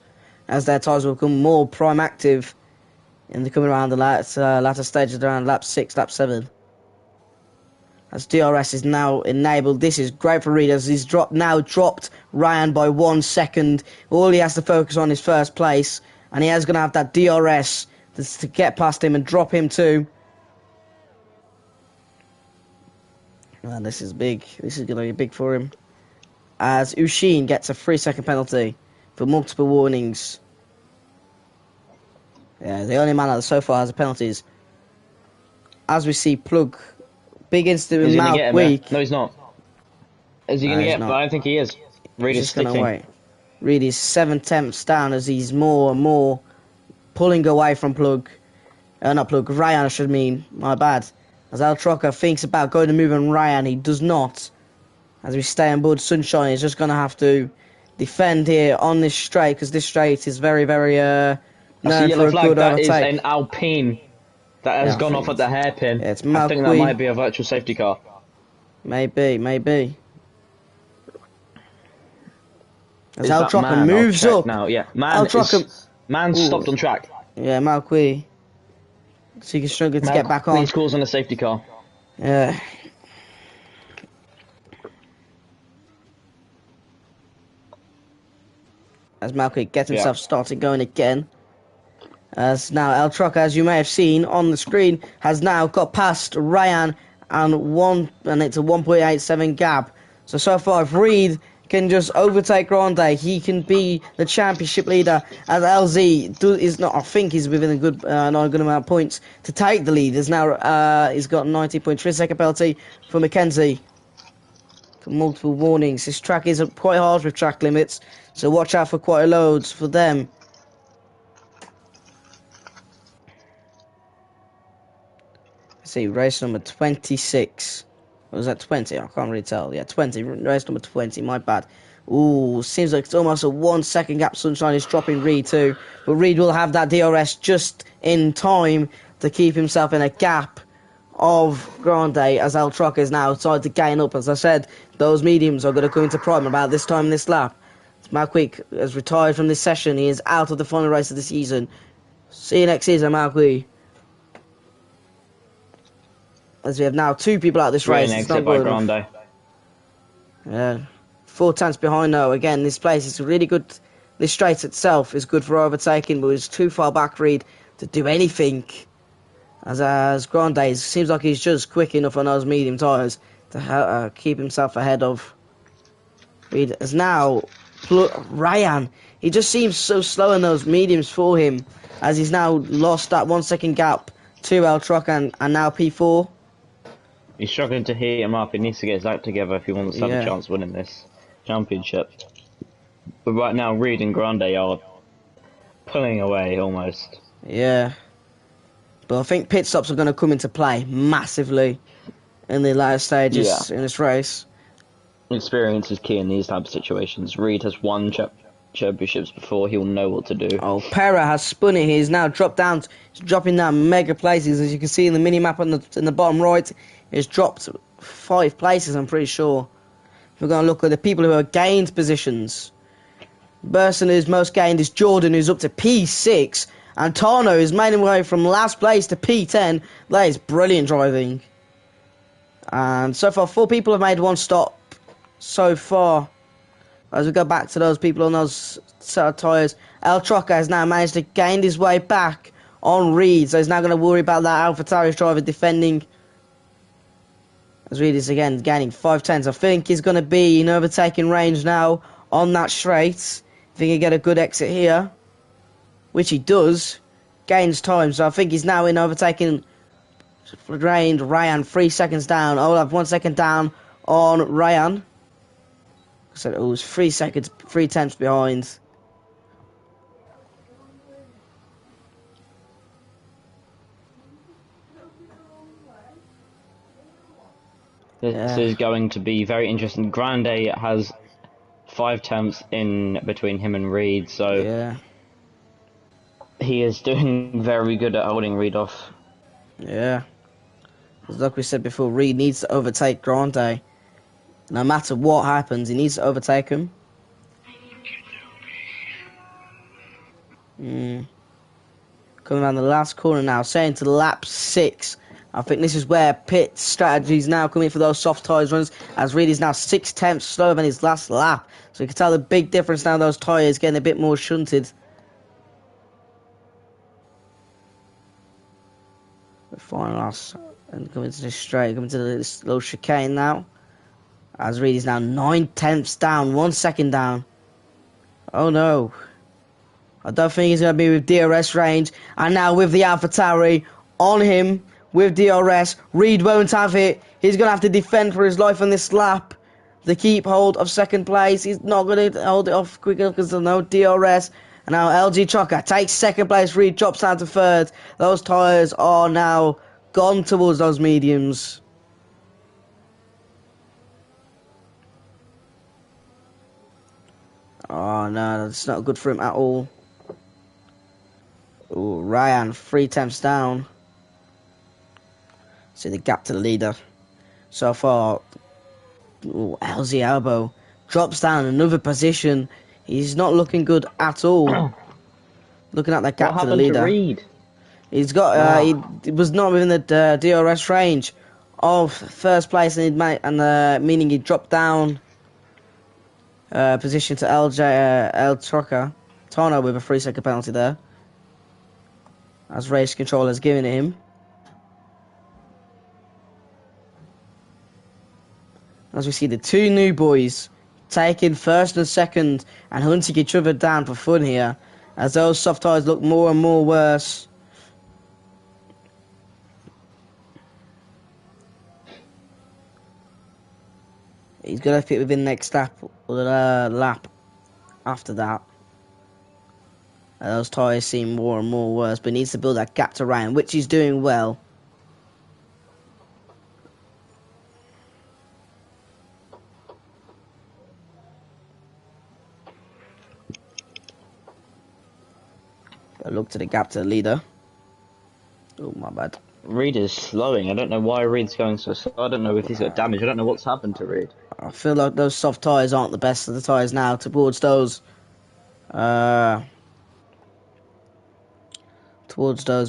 Speaker 1: as their tyres will become more prime active in the coming around the latter stages around lap 6, lap 7. As DRS is now enabled, this is great for Reed as he's dropped Ryan by 1 second. All he has to focus on is first place, and he is going to have that DRS to get past him and drop him too. And this is big. This is going to be big for him. As Ushin gets a 3-second penalty for multiple warnings. Yeah, the only man that so far has the penalties. As we see Plug, big incident with Mal Week.
Speaker 2: No, he's not. Is he going to get it? But I don't think he is. Reed is sticking.
Speaker 1: Wait. Reed is 7/10 down as he's more and more pulling away from Plug. Not Plug, Ryan I should mean. My bad. As Al Trocker thinks about going to move on Ryan, he does not. As we stay on board Sunshine, he's just going to have to defend here on this straight, because this straight is very, very known for a good
Speaker 2: that
Speaker 1: overtake.
Speaker 2: Is an Alpine that has gone off at the hairpin.
Speaker 1: Yeah, it's
Speaker 2: I think that might be a virtual safety car.
Speaker 1: Maybe. As Al Trocker moves up.
Speaker 2: Now, yeah. Man stopped on track.
Speaker 1: Yeah, Malqui. So he can struggle to get back on.
Speaker 2: He's causing a safety car.
Speaker 1: Yeah. As Malqui gets himself started going again. As now El Truck, as you may have seen on the screen, has now got past Ryan and it's a 1.87 gap. So far, if Reed can just overtake Grande, he can be the championship leader. As LZ is not, I think he's within a good, not a good amount of points to take the lead. There's now he's got 90.3 second penalty for Mackenzie. For multiple warnings. This track is quite hard with track limits, so watch out for quite a loads for them. Let's see, race number 26. Or was that 20? I can't really tell. Yeah, 20. Race number 20, my bad. Ooh, seems like it's almost a 1 second gap. Sunshine is dropping Reed too. But Reed will have that DRS just in time to keep himself in a gap of Grande, as El Truck is now starting to gain up. As I said, those mediums are going to come into prime about this time in this lap. Malquic has retired from this session. He is out of the final race of the season. See you next season, Malquic. As we have now 2 people out of this race. It's not
Speaker 2: by
Speaker 1: good enough.
Speaker 2: Grande.
Speaker 1: Yeah, 4 tenths behind now. Again, this place is really good. This straight itself is good for overtaking, but it's too far back, Reed, to do anything. As Grande seems like he's just quick enough on those medium tyres to keep himself ahead of Reed. As now Ryan, he just seems so slow in those mediums for him, as he's now lost that 1 second gap to El Truck and now P4.
Speaker 2: He's struggling to heat him up. He needs to get his act together if he wants to have a chance of winning this championship. But right now, Reed and Grande are pulling away almost.
Speaker 1: Yeah. But I think pit stops are going to come into play massively in the latter stages in this race.
Speaker 2: Experience is key in these type of situations. Reed has won championships before. He'll know what to do.
Speaker 1: Oh, Pera has spun it. He's now dropped down. He's dropping down mega places. As you can see in the mini-map in the bottom right, he's dropped 5 places, I'm pretty sure. If we're going to look at the people who have gained positions. Person who's most gained is Jordan, who's up to P6. And Tano is making way from last place to P10. That is brilliant driving. And so far, 4 people have made 1 stop so far. As we go back to those people on those set of tyres, El Troca has now managed to gain his way back on Reed. So he's now going to worry about that AlphaTauri driver defending. As Reed is again gaining 5/10. I think he's going to be in overtaking range now on that straight. If he can get a good exit here, which he does, gains time. So I think he's now in overtaking range. Ryan 3 seconds down. Olaf 1 second down on Ryan. So it was 3 seconds, 3/10 behind.
Speaker 2: This is going to be very interesting. Grande has 5/10 in between him and Reed, so he is doing very good at holding Reed off.
Speaker 1: Yeah. Like we said before, Reed needs to overtake Grande. No matter what happens, he needs to overtake him. Coming around the last corner now, saying to lap 6. I think this is where pit strategy is now coming for those soft tyres runs, as Reed is now 6/10 slower than his last lap. So you can tell the big difference now, those tyres getting a bit more shunted. The final last, and coming to this straight, coming to this little chicane now. As Reed is now 9/10 down, 1 second down. Oh no. I don't think he's going to be with DRS range. And now with the AlphaTauri on him, with DRS, Reed won't have it. He's going to have to defend for his life on this lap. To keep hold of second place. He's not going to hold it off quick enough because there's no DRS. And now LG Chocker takes second place. Reed drops down to third. Those tyres are now gone towards those mediums. Oh no, that's not good for him at all. Ooh, Ryan 3/10 down. See the gap to the leader. So far, LZ Elbow drops down another position. He's not looking good at all. Looking at that gap to the leader.
Speaker 2: What happened to Reed?
Speaker 1: He's got. He was not within the DRS range of first place, and meaning he dropped down position to El Troca. Tano with a 3-second penalty there, as race control has given it him. As we see the 2 new boys taking first and second and hunting each other down for fun here, as those soft tyres look more and more worse. He's going to fit within the next lap after that. And those tyres seem more and more worse, but he needs to build that gap to Ryan, which he's doing well. Look to the gap to the leader. Oh, my bad.
Speaker 2: Reed is slowing. I don't know why Reed's going so slow. I don't know if he's got damage. I don't know what's happened to Reed.
Speaker 1: I feel like those soft tyres aren't the best of the tyres now towards those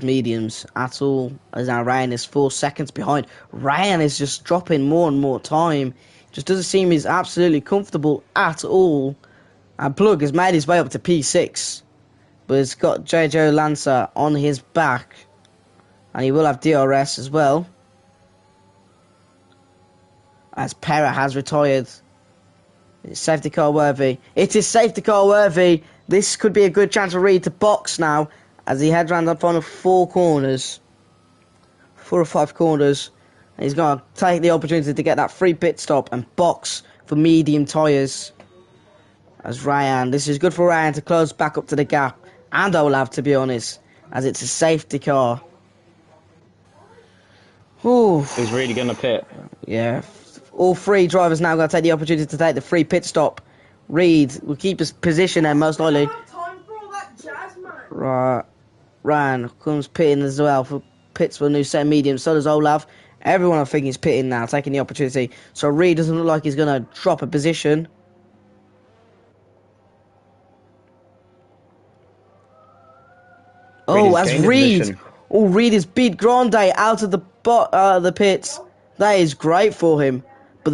Speaker 1: mediums at all. As now Ryan is 4 seconds behind. Ryan is just dropping more and more time. Just doesn't seem he's absolutely comfortable at all. And Plug has made his way up to P6. But he's got JJ Lancer on his back. And he will have DRS as well. As Pera has retired. It's safety car worthy. It is safety car worthy. This could be a good chance for Reed to box now. As he heads around the final 4 corners. 4 or 5 corners. And he's going to take the opportunity to get that free pit stop and box for medium tyres. As Ryan. This is good for Ryan to close back up to the gap. And Olaf, to be honest, as it's a safety car. Ooh.
Speaker 2: Who's really going to pit?
Speaker 1: Yeah. All three drivers now going to take the opportunity to take the free pit stop. Reed will keep his position there most likely. Right. Ryan comes pitting as well for pits for a new set of medium. So does Olaf. Everyone I think is pitting now, taking the opportunity. So Reed doesn't look like he's going to drop a position. Oh, as Reed. Oh, Reed has beat Grande out of the pits. That is great for him. But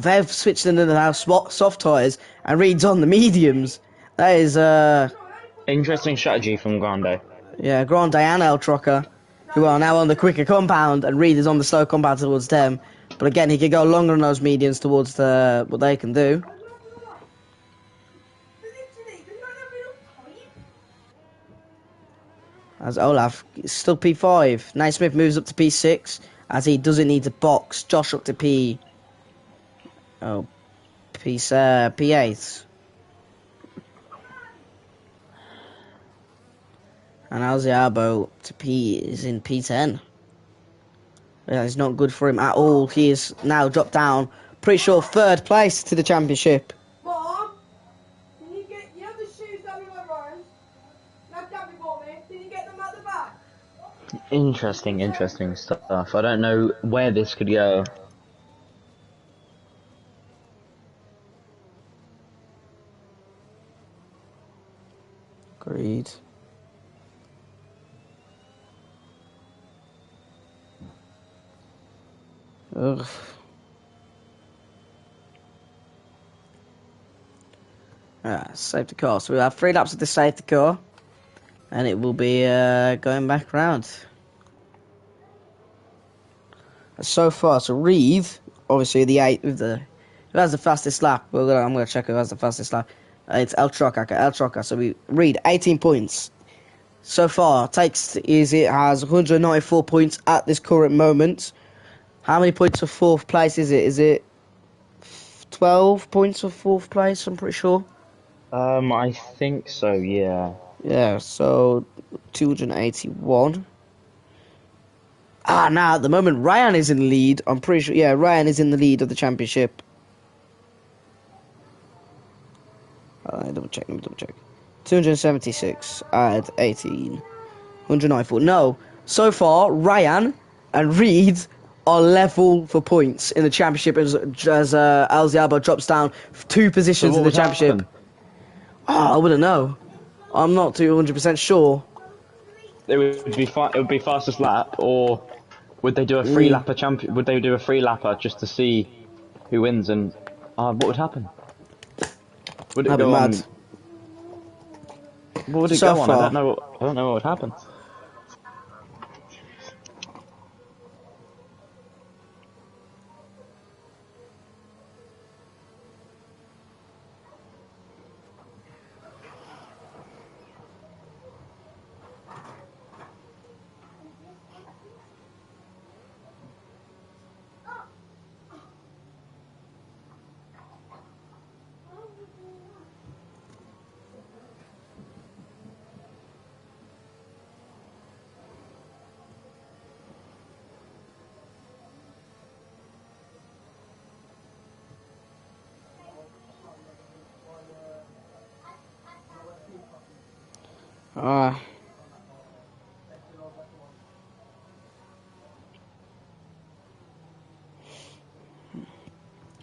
Speaker 1: they've switched into now soft tyres, and Reed's on the mediums. That is
Speaker 2: interesting strategy from Grande.
Speaker 1: Yeah, Grande and El Troca, who are now on the quicker compound, and Reed is on the slow compound towards them. But again, he could go longer on those mediums towards what they can do. As Olaf is still P5. Naismith moves up to P6 as he doesn't need to box. Josh up to P8. And Alziabo is in P10. Yeah, it's not good for him at all. He is now dropped down. Pretty sure third place to the championship.
Speaker 3: Mom, can you get the shoes that we were wearing? That Gabby bought me. Can you get them at the back?
Speaker 2: Interesting stuff. I don't know where this could go.
Speaker 1: Agreed. Ugh. Safety car. So we have 3 laps of the safety car, and it will be going back round. So far, so Reed, obviously the 8 with who has the fastest lap. I'm gonna check who has the fastest lap. It's El Troca. So we Reed 18 points so far. It has 194 points at this current moment. How many points for 4th place is it? Is it 12 points for 4th place? I'm pretty sure.
Speaker 2: I think so. Yeah.
Speaker 1: Yeah. So 281. Now at the moment Ryan is in the lead. I'm pretty sure. Yeah, Ryan is in the lead of the championship. Let me double check. 276 at 18. 194. No. So far, Ryan and Reed are level for points in the championship as Alziabo drops down 2 positions in the championship. I wouldn't know. I'm not 200% sure.
Speaker 2: It would be fastest lap, or would they do a free lapper champion? Would they do a free lapper just to see who wins? And what would happen? Would it go on? What would it go on? I don't know. I don't know what would happen.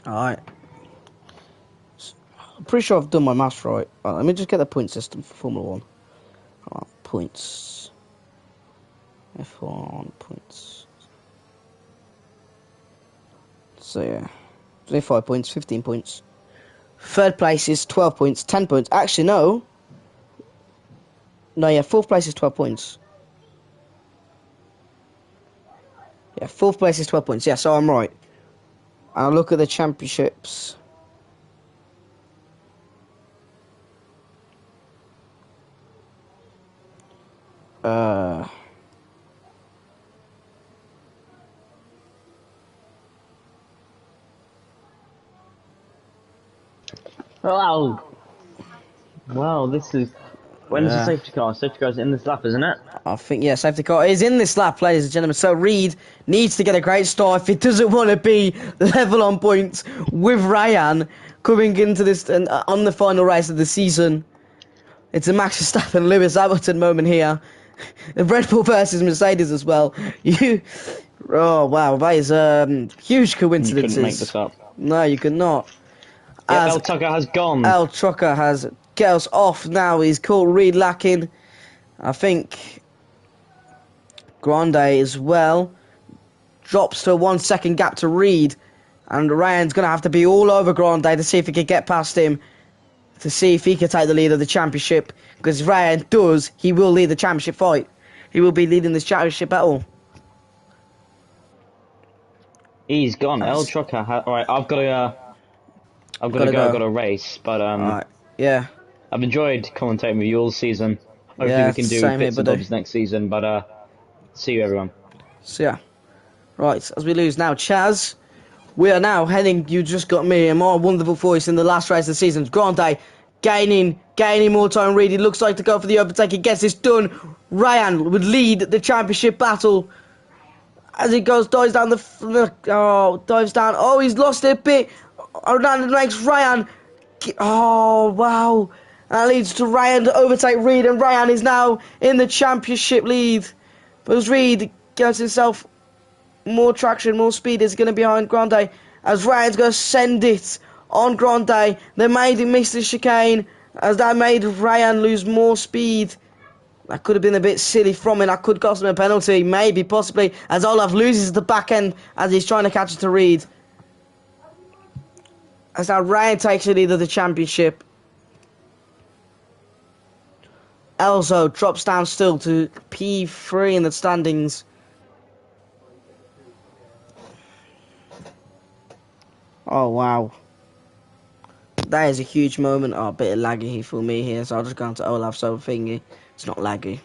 Speaker 1: Alright. I'm pretty sure I've done my maths right. Let me just get the point system for Formula 1. Points. F1 points. So yeah. 25 points, 15 points. 3rd place is 12 points, 10 points. Actually, no. No, yeah, 4th place is 12 points. Yeah, 4th place is 12 points. Yeah, so I'm right. And I'll look at the championships.
Speaker 2: Well, this is When's the safety car? Safety car's in this lap, isn't it?
Speaker 1: I think, yeah, safety car is in this lap, ladies and gentlemen. So Reed needs to get a great start if he doesn't want to be level on points with Ryan coming into this and on the final race of the season. It's a Max Verstappen Lewis Hamilton moment here. Red Bull versus Mercedes as well. Oh wow, that is huge coincidences.
Speaker 2: You couldn't make this up.
Speaker 1: No, you could not.
Speaker 2: Yeah, El Tucker has gone.
Speaker 1: El Tucker has girls off now. He's caught Reed lacking. I think Grande as well drops to a 1 second gap to Reed, and Ryan's gonna have to be all over Grande to see if he can get past him, to see if he can take the lead of the championship. Because if Ryan does, he will lead the championship fight. He will be leading this championship battle.
Speaker 2: He's gone. El Trucker. Alright, I've got to go. I've got a race, but
Speaker 1: Alright, yeah.
Speaker 2: I've enjoyed commentating with you all season. Hopefully we can do bits and bobs next season. But see you everyone.
Speaker 1: See ya. Right, as we lose now, Chaz. We are now heading. You just got me a more wonderful voice in the last race of the season. Grande gaining more time. Reed. He looks like to go for the overtake. He gets this done. Ryan would lead the championship battle. As he dives down dives down. Oh, he's lost it a bit. That makes Ryan. Oh, wow. That leads to Ryan to overtake Reed, and Ryan is now in the championship lead. But as Reed gives himself more traction, more speed, is going to be behind Grande. As Ryan's going to send it on Grande. They made him miss the chicane, as that made Ryan lose more speed. That could have been a bit silly from him. That could cost him a penalty, maybe, possibly, as Olaf loses the back end as he's trying to catch it to Reed. As now Ryan takes the lead of the championship. Elzo drops down still to P3 in the standings. Oh, wow. That is a huge moment. Oh, a bit of laggy for me here, so I'll just go on to Olaf so thingy. It's not laggy,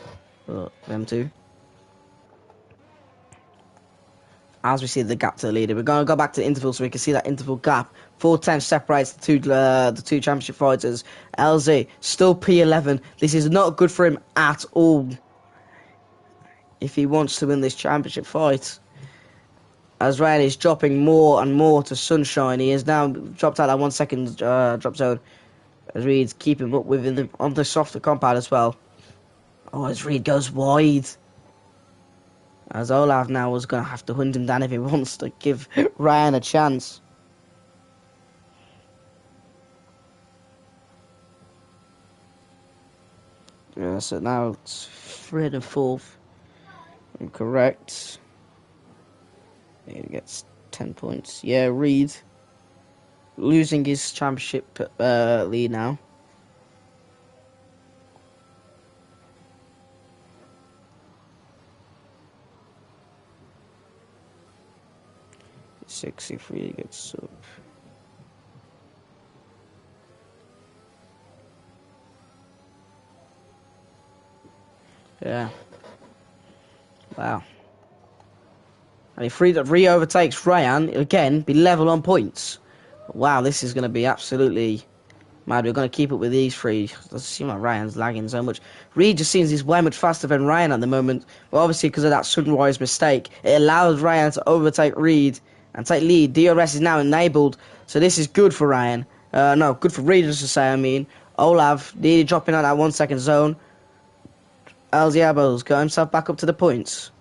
Speaker 1: but them two. As we see the gap to the leader, we're going to go back to the interval so we can see that interval gap. 4:10 separates the two championship fighters. LZ still P11. This is not good for him at all if he wants to win this championship fight. As Ryan is dropping more and more to Sunshine, he is now dropped out that 1 second drop zone. As Reed's keeping up with him on the softer compound as well. Oh, as Reed goes wide. As Olaf now was going to have to hunt him down if he wants to give Ryan a chance. Yeah, so now it's 3rd and 4th. I'm correct. He gets 10 points. Yeah, Reed losing his championship lead now. If Reed gets up. Yeah. Wow. And if Reed overtakes Ryan, again, be level on points. Wow, this is going to be absolutely mad. We're going to keep up with these three. It doesn't seem like Ryan's lagging so much. Reed just seems he's way much faster than Ryan at the moment. But obviously, because of that Sunrise mistake, it allows Ryan to overtake Reed and take lead. DRS is now enabled, so this is good for Ryan. No, good for Reed, just to say, I mean. Olaf nearly dropping out that 1 second zone. Elziabo's got himself back up to the points.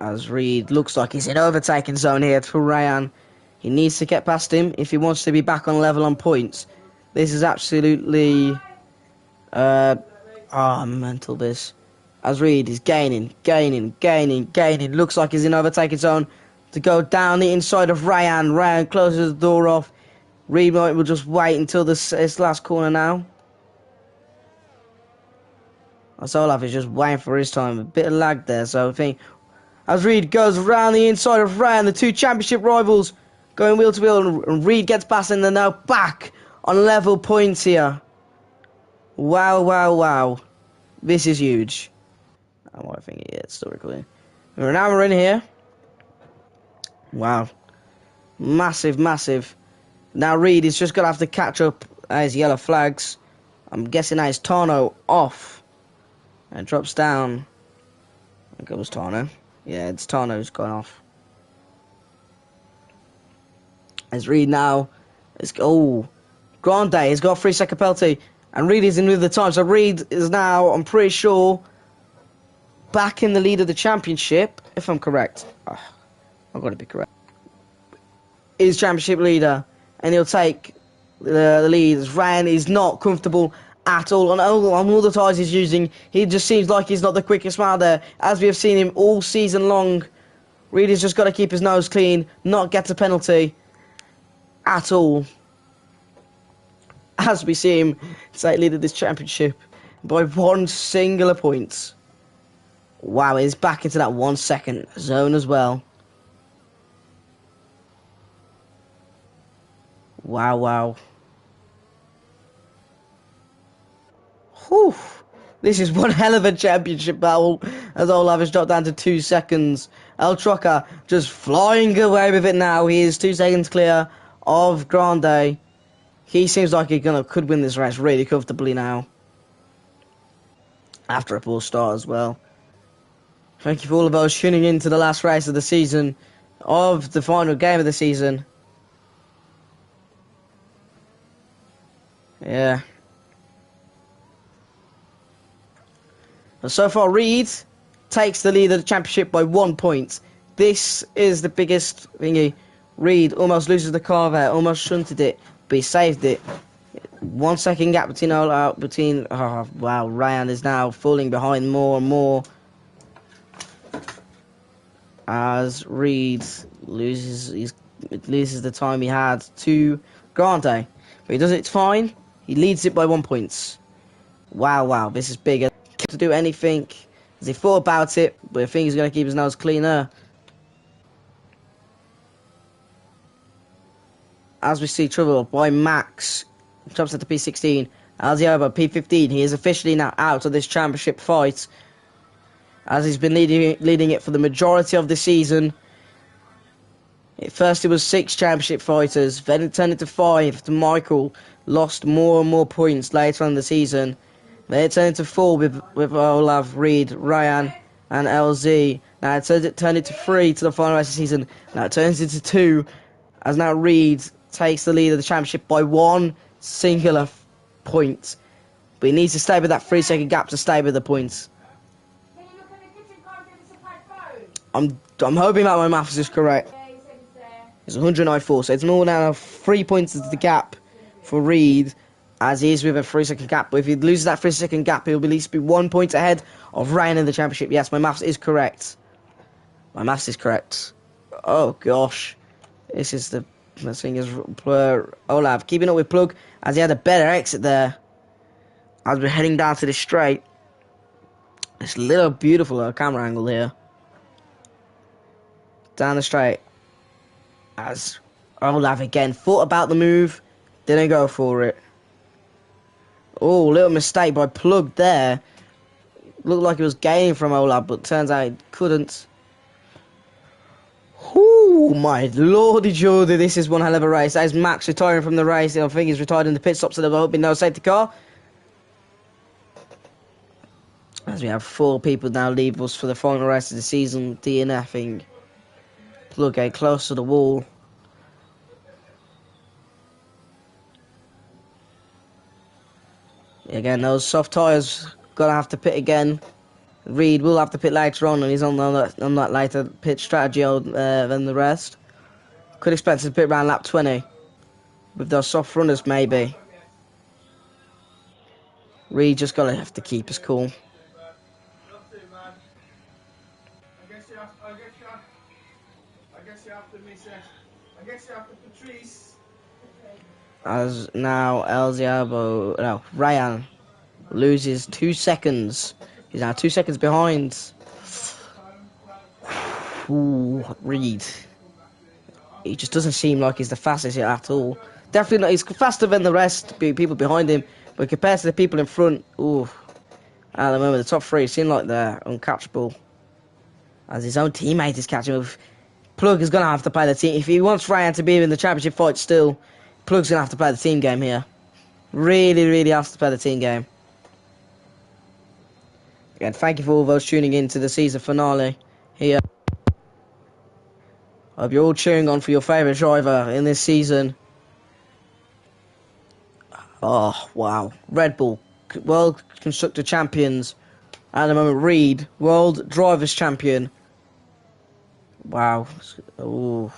Speaker 1: As Reed looks like he's in overtaking zone here for Ryan. He needs to get past him if he wants to be back on level on points. This is absolutely mental this. As Reed is gaining. Looks like he's in overtaking zone to go down the inside of Ryan. Ryan closes the door off. Reed will just wait until this last corner now. As Olaf is just waiting for his time. A bit of lag there, so I think as Reed goes around the inside of Ryan, the two championship rivals going wheel to wheel, and Reed gets past and they're now back on level points here. Wow, wow, wow. This is huge. I think it's still recording. Now we're in here. Wow. Massive, massive. Now Reed is just going to have to catch up his yellow flags. I'm guessing that is Tano off. And drops down. There goes Tano. Yeah, it's Tano who's gone off. As Reed now. Grande has got a 3-second penalty. And Reed is in with the time. So Reed is now, I'm pretty sure, back in the lead of the championship. If I'm correct. Oh, I've got to be correct. Is championship leader. And he'll take the lead. Ryan is not comfortable at all. On all the tyres he's using, he just seems like he's not the quickest man out there. As we have seen him all season long. Reed has just got to keep his nose clean. Not get a penalty. At all. As we see him take lead of this championship by one singular point. Wow, he's back into that 1 second zone as well. Wow, wow. Whew. This is one hell of a championship battle as Olaf has dropped down to 2 seconds. El Troca just flying away with it now. He is 2 seconds clear of Grande. He seems like he could win this race really comfortably now. After a poor start as well. Thank you for all of those tuning in to the last race of the season. Of the final game of the season. Yeah. But so far, Reed takes the lead of the championship by 1 point. This is the biggest thingy. Reed almost loses the car there, almost shunted it, but he saved it. 1 second gap between Ryan is now falling behind more and more. As Reed loses the time he had to Grande. But he does it fine. He leads it by 1 point. Wow, wow, this is bigger. To do anything, as he thought about it, but I think he's going to keep his nose cleaner. As we see trouble by Max, jumps at the P16. Alziaba, P15. He is officially now out of this championship fight, as he's been leading it for the majority of the season. At first it was 6 championship fighters, then it turned into 5. To Michael lost more and more points later on in the season. Then it turned into 4 with Olaf, Reed, Ryan, and LZ. Now it turned into 3 to the final race of the season. Now it turns into 2, as now Reed takes the lead of the championship by 1 singular point. But he needs to stay with that 3 second gap to stay with the points. I'm hoping that my maths is correct. It's 194, so it's more now 3 points is the gap for Reed, as he is with a 3 second gap. But if he loses that 3 second gap, he'll at least be 1 point ahead of Ryan in the championship. Yes, my maths is correct. My maths is correct. Oh gosh, this thing is Olaf keeping up with Plug, as he had a better exit there. As we're heading down to the straight, this little beautiful camera angle here. Down the straight, as Olaf again thought about the move, didn't go for it. Oh, little mistake by Plug there. Looked like he was gaining from Olaf, but turns out he couldn't. Oh my lordy jordy, this is one hell of a race. That is Max retiring from the race. I think he's retired in the pit stop, so there will be no safety car. As we have 4 people now leave us for the final race of the season, DNFing. Plug getting close to the wall. Again, those soft tyres gonna have to pit again. Reed will have to pit later on, and he's on that later pit strategy than the rest. Could expect to pit around lap 20 with those soft runners maybe. Reed just gonna have to keep his cool. As now Ryan loses 2 seconds. He's now 2 seconds behind. Ooh, Reed. He just doesn't seem like he's the fastest at all. Definitely not. He's faster than the rest people behind him, But compared to the people in front, ooh, at the moment, the top three seem like they're uncatchable. As his own teammate is catching up. Plug is going to have to play the team. If he wants Ryan to be in the championship fight still, Plug's going to have to play the team game here. Really, really has to play the team game. Again, thank you for all those tuning in to the season finale here. Hope you're all cheering on for your favourite driver in this season. Oh, wow. Red Bull, World Constructor Champions. At the moment, Reed, World Drivers Champion. Wow. Ooh.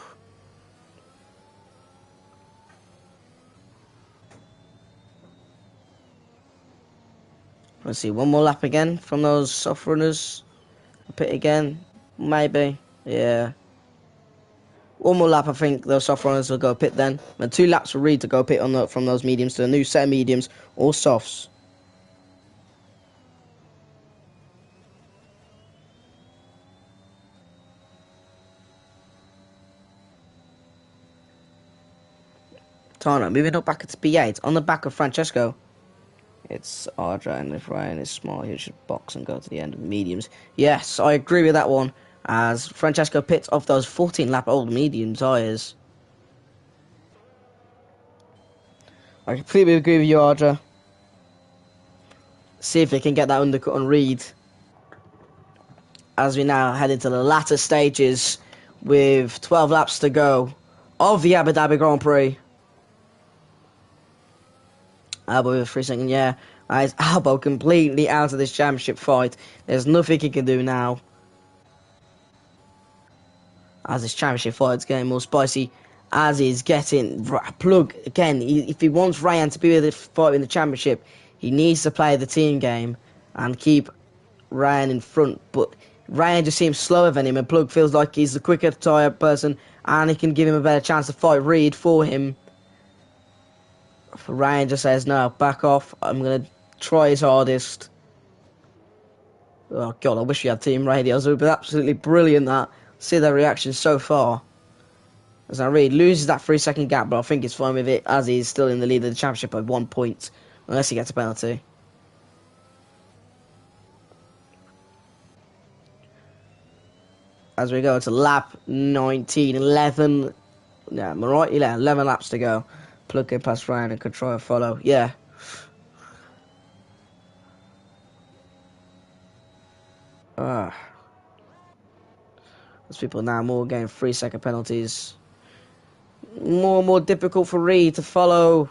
Speaker 1: Let's see, one more lap again from those soft runners. Pit again, maybe. Yeah. One more lap, I think those soft runners will go pit then. And 2 laps for Reed to go pit on from those mediums to a new set of mediums or softs. Tana moving up back to P8 on the back of Francesco. It's Ardra, and if Ryan is small, he should box and go to the end of the mediums. Yes, I agree with that one. As Francesco pits off those 14-lap-old medium tyres. I completely agree with you, Ardra. See if they can get that undercut on Reed. As we now head into the latter stages with 12 laps to go of the Abu Dhabi Grand Prix. Albo with a 3 second, yeah. Is Albo completely out of this championship fight. There's nothing he can do now. As this championship fight's getting more spicy. As he's getting Plug again. If he wants Ryan to be with the fight in the championship, he needs to play the team game and keep Ryan in front. But Ryan just seems slower than him, and Plug feels like he's the quicker tyre person, and he can give him a better chance to fight Reed for him. Ryan just says, no, back off. I'm going to try his hardest. Oh, God, I wish we had team radios. It would be absolutely brilliant that. See their reaction so far. As now Reed loses that 3 second gap, but I think he's fine with it as he's still in the lead of the championship by 1 point. Unless he gets a penalty. As we go to lap 19, 11. Yeah, am I right? Yeah, 11 laps to go. Plug in past Ryan and could try and follow. Yeah. As people now more getting 3 second penalties. More and more difficult for Reed to follow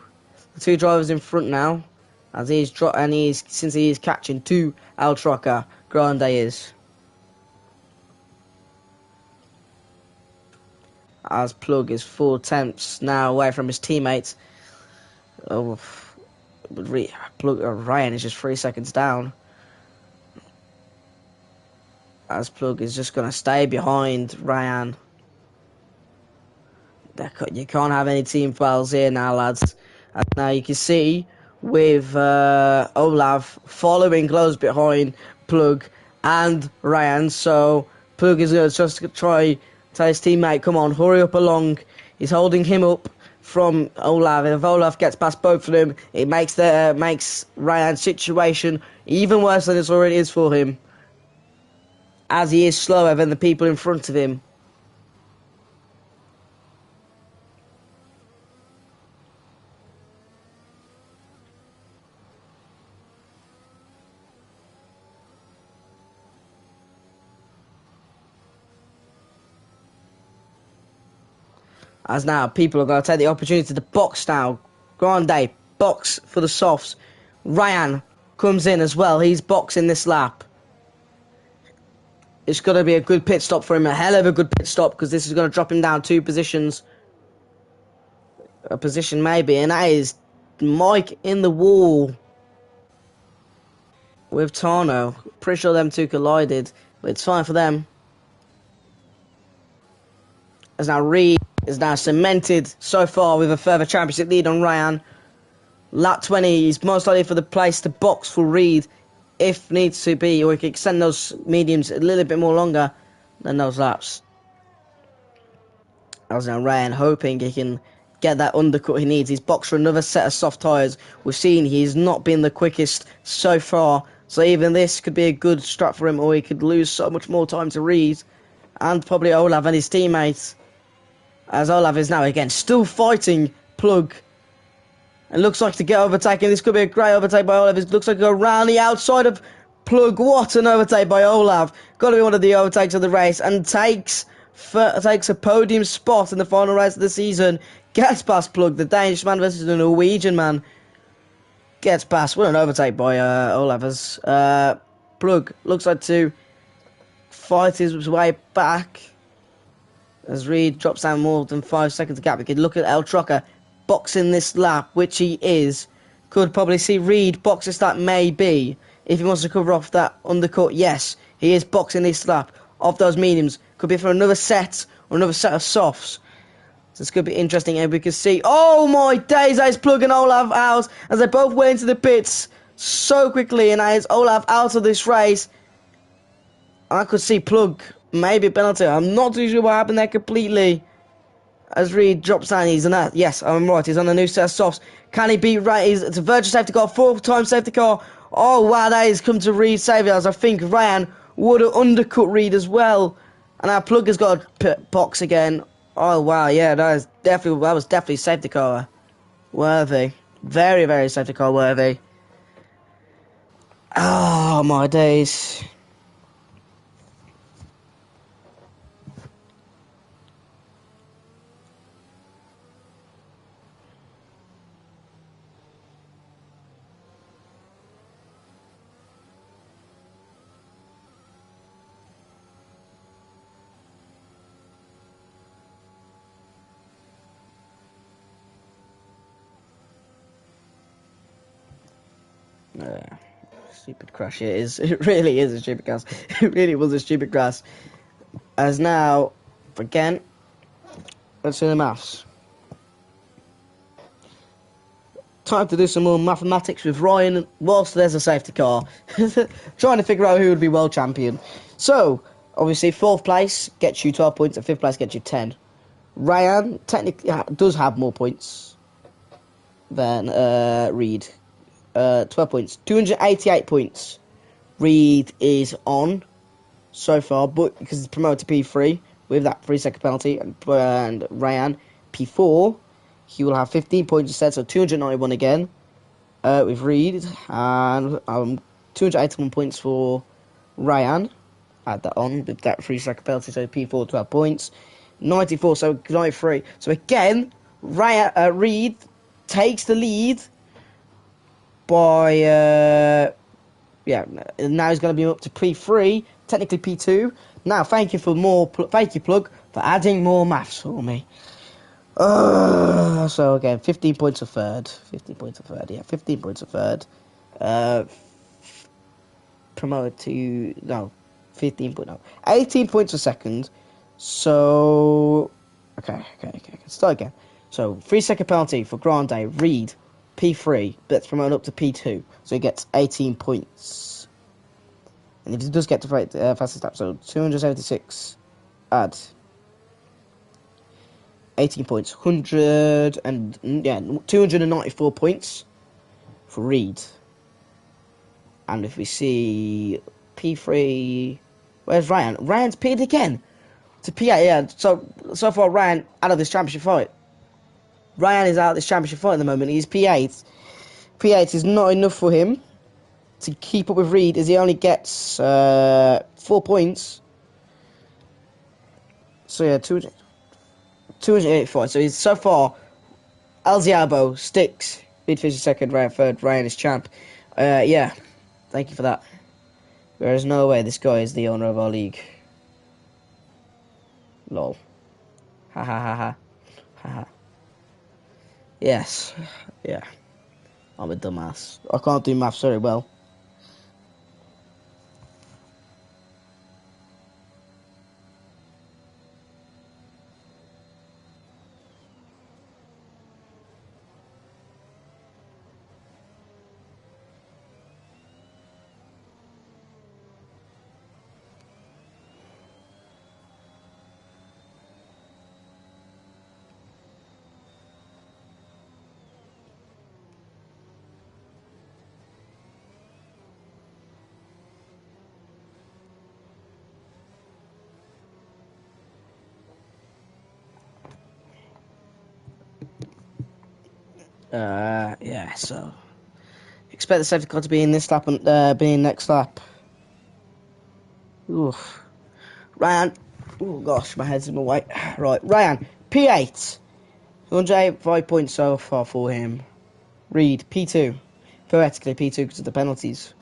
Speaker 1: the 2 drivers in front now. As since he is catching 2 El Troca Grande is. As Plug is 4 tenths now away from his teammates. Oh, Ryan is just 3 seconds down. As Plug is just going to stay behind Ryan. You can't have any team fouls here now, lads. And now you can see with Olaf following close behind Plug and Ryan. So Plug is going to just try tell his teammate, come on, hurry up along. He's holding him up from Olaf. If Olaf gets past both of them, it makes Ryan's situation even worse than it already is for him. As he is slower than the people in front of him. As now, people are going to take the opportunity to box now. Grande, box for the softs. Ryan comes in as well. He's boxing this lap. It's going to be a good pit stop for him. A hell of a good pit stop, because this is going to drop him down 2 positions. A position maybe. And that is Mike in the wall with Tano. Pretty sure them 2 collided, but it's fine for them. As now Reed is now cemented so far with a further championship lead on Ryan. Lap 20 is most likely for the place to box for Reed if needs to be, or he can extend those mediums a little bit more longer than those laps. As now Ryan hoping he can get that undercut he needs. He's boxed for another set of soft tyres. We've seen he's not been the quickest so far. So even this could be a good strap for him, or he could lose so much more time to Reed. And probably Olav and his teammates. As Olav is now again still fighting Plug. It looks like to get overtaken. This could be a great overtake by Olav. It looks like around the outside of Plug. What an overtake by Olav. Got to be one of the overtakes of the race. And takes a podium spot in the final race of the season. Gets past Plug, the Danish man versus the Norwegian man. Gets past. What an overtake by Olav. As Plug looks like to fight his way back. As Reed drops down more than 5 seconds gap. We could look at El Trocker boxing this lap, which he is. Could probably see Reed box this lap, maybe. If he wants to cover off that undercut, yes. He is boxing this lap off those mediums. Could be for another set or another set of softs. So it's going to be interesting. And we can see, oh my days, that is Plug and Olav out. As they both went into the pits so quickly. And that is Olav out of this race. I could see Plug, maybe a penalty. I'm not too sure what happened there completely. As Reed drops down, he's on that. Yes, I'm right. He's on a new set of softs. Can he beat Ray? It's a virtual safety car, 4th-time safety car. Oh, wow, that has come to Reed's saviour. As I think Ryan would have undercut Reed as well. And our Plug has got a box again. Oh, wow, yeah, that was definitely safety car worthy. Very, very safety car worthy. Oh, my days. Stupid crash it is. It really is a stupid crash. It really was a stupid crash. As now, again, let's do the maths. Time to do some more mathematics with Ryan whilst there's a safety car. Trying to figure out who would be world champion. So, obviously, 4th place gets you 12 points and 5th place gets you 10. Ryan technically does have more points than Reed. 12 points. 288 points. Reed is on so far, but because he's promoted to P3 with that 3-second penalty, and Ryan P4, he will have 15 points instead, so 291 again with Reed, and 281 points for Ryan. Add that on with that 3-second penalty, so P4 12 points. 94, so 93. So again, Reed takes the lead by now he's going to be up to P3, technically P2. Now thank you Plug, for adding more maths for me. So again, 15 points a third. 15 points a third, yeah, 15 points a third. Promoted to 18 points a second. So okay, start again. So 3-second penalty for Grande, Reed, P3, but it's promoted up to P2, so he gets 18 points. And if he does get to fastest lap, so 276, add 18 points, 294 points for Reed. And if we see P3, where's Ryan? Ryan's P'd again to P8. Yeah, so far Ryan out of this championship fight. Ryan is out of this championship fight at the moment. He's P8. P8 is not enough for him to keep up with Reed, as he only gets 4 points. So yeah, 285. So he's so far El Diabo sticks. Reed finishes second, Ryan third. Ryan is champ. Yeah, thank you for that. There is no way this guy is the owner of our league. Lol. Ha ha ha ha. Ha ha. Yes. Yeah. I'm a dumbass. I can't do maths very well. Yeah, so expect the safety car to be in this lap and be in next lap. Oof. Ryan. Oh gosh, my head's in my way. Right, Ryan, P8. 185 points so far for him. Reed, P2. Theoretically, P2 because of the penalties.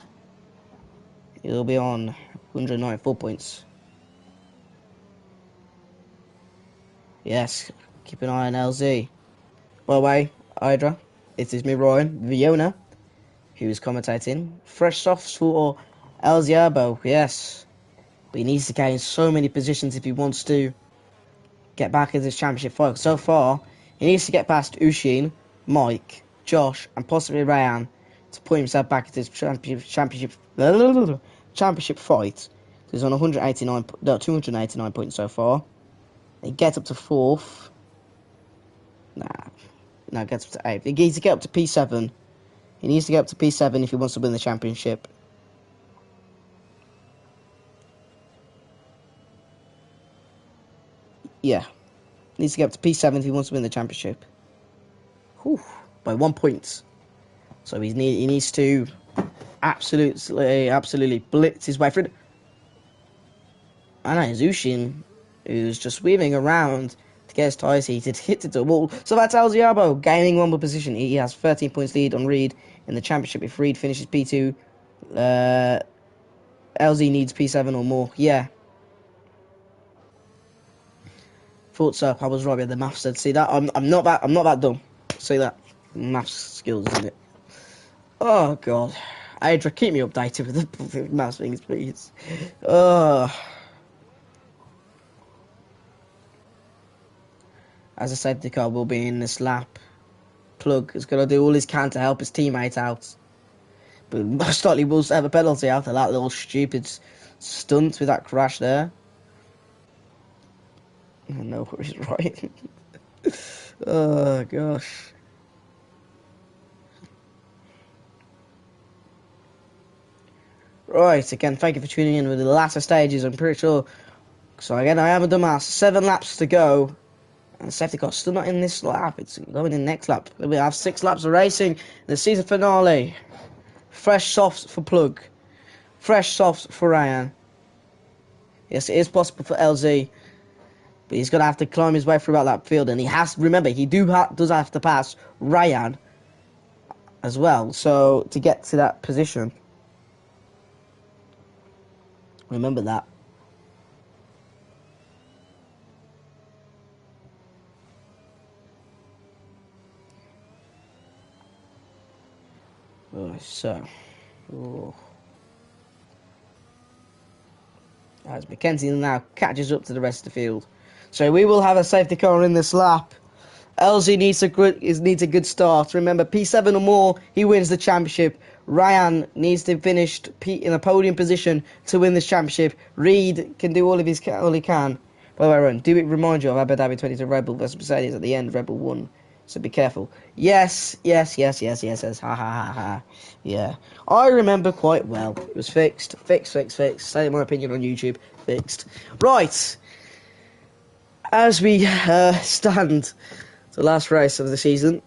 Speaker 1: He'll be on 194 points. Yes, keep an eye on LZ. By the way, Hydra, it is me, Ryan, Viona, who's commentating. Fresh softs for Elziabo, yes. But he needs to gain so many positions if he wants to get back in this championship fight. So far, he needs to get past Ushin, Mike, Josh, and possibly Ryan to put himself back into this championship fight. He's on 289 points so far. He gets up to 4th. No, gets up to 8th. He needs to get up to P7. He needs to get up to P7 if he wants to win the championship. Yeah. Needs to get up to P7 if he wants to win the championship. Whew, by 1 point. So he needs to absolutely blitz his way through. I know, Zushin, who's just weaving around to get his tyres heated, hit the wall. So that's Elziabo gaining 1 more position. He has 13 points lead on Reed in the championship. If Reed finishes P2, LZ needs P7 or more. Yeah. Thought so. I was right with the maths. Said, see that? I'm not that dumb. See that? Maths skills, isn't it? Oh god. Adra, keep me updated with the maths things, please. As a safety car will be in this lap. Plug is going to do all he can to help his teammate out. But most likely will have a penalty after that little stupid stunt with that crash there. I know where he's right. Oh gosh. Right, again, thank you for tuning in with the latter stages. I'm pretty sure. So again, I haven't done my 7 laps to go. And safety car's still not in this lap. It's going in next lap. We have 6 laps of racing. The season finale. Fresh softs for Plug. Fresh softs for Ryan. Yes, it is possible for LZ. But he's going to have to climb his way through that lap field. And he has, remember, he does have to pass Ryan as well. So, to get to that position. Remember that. So, as Mackenzie now catches up to the rest of the field. So we will have a safety car in this lap. LZ needs a good start. Remember, P7 or more, he wins the championship. Ryan needs to finish in a podium position to win this championship. Reed can do all he can. By the way, Ryan, do it remind you of Abu Dhabi 22 Red Bull versus Mercedes at the end? Red Bull won. So be careful. Yes. Ha ha ha. Yeah. I remember quite well. It was fixed. Say my opinion on YouTube. Fixed. Right. As we stand the last race of the season,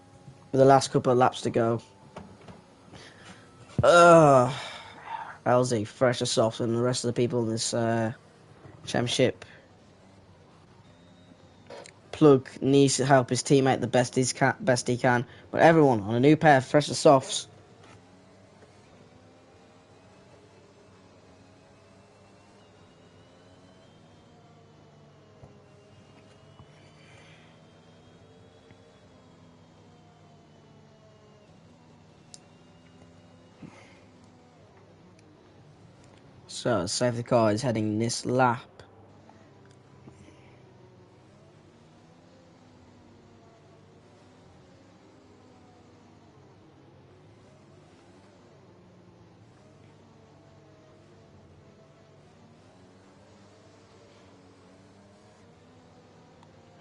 Speaker 1: with the last couple of laps to go. LZ, fresh or soft, and the rest of the people in this championship. Plug needs to help his teammate the best he can, but everyone on a new pair of fresh or softs. So, safety car is heading this lap.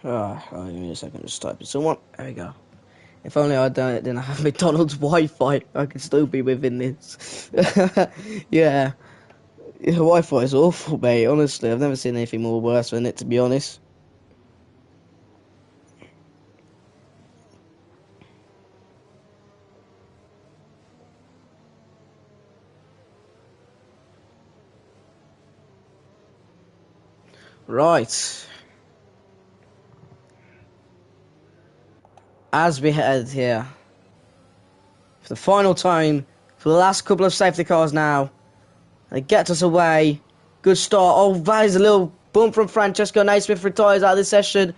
Speaker 1: Give me a second, just type it. Someone, there we go. If only I'd done it, then I have McDonald's Wi-Fi. I could still be within this. Yeah. Wi-Fi is awful, mate. Honestly, I've never seen anything more worse than it, to be honest. Right. As we head here, for the final time, for the last couple of safety cars now, they get us away. Good start. Oh, that is a little bump from Francesco. Naismith retires out of this session.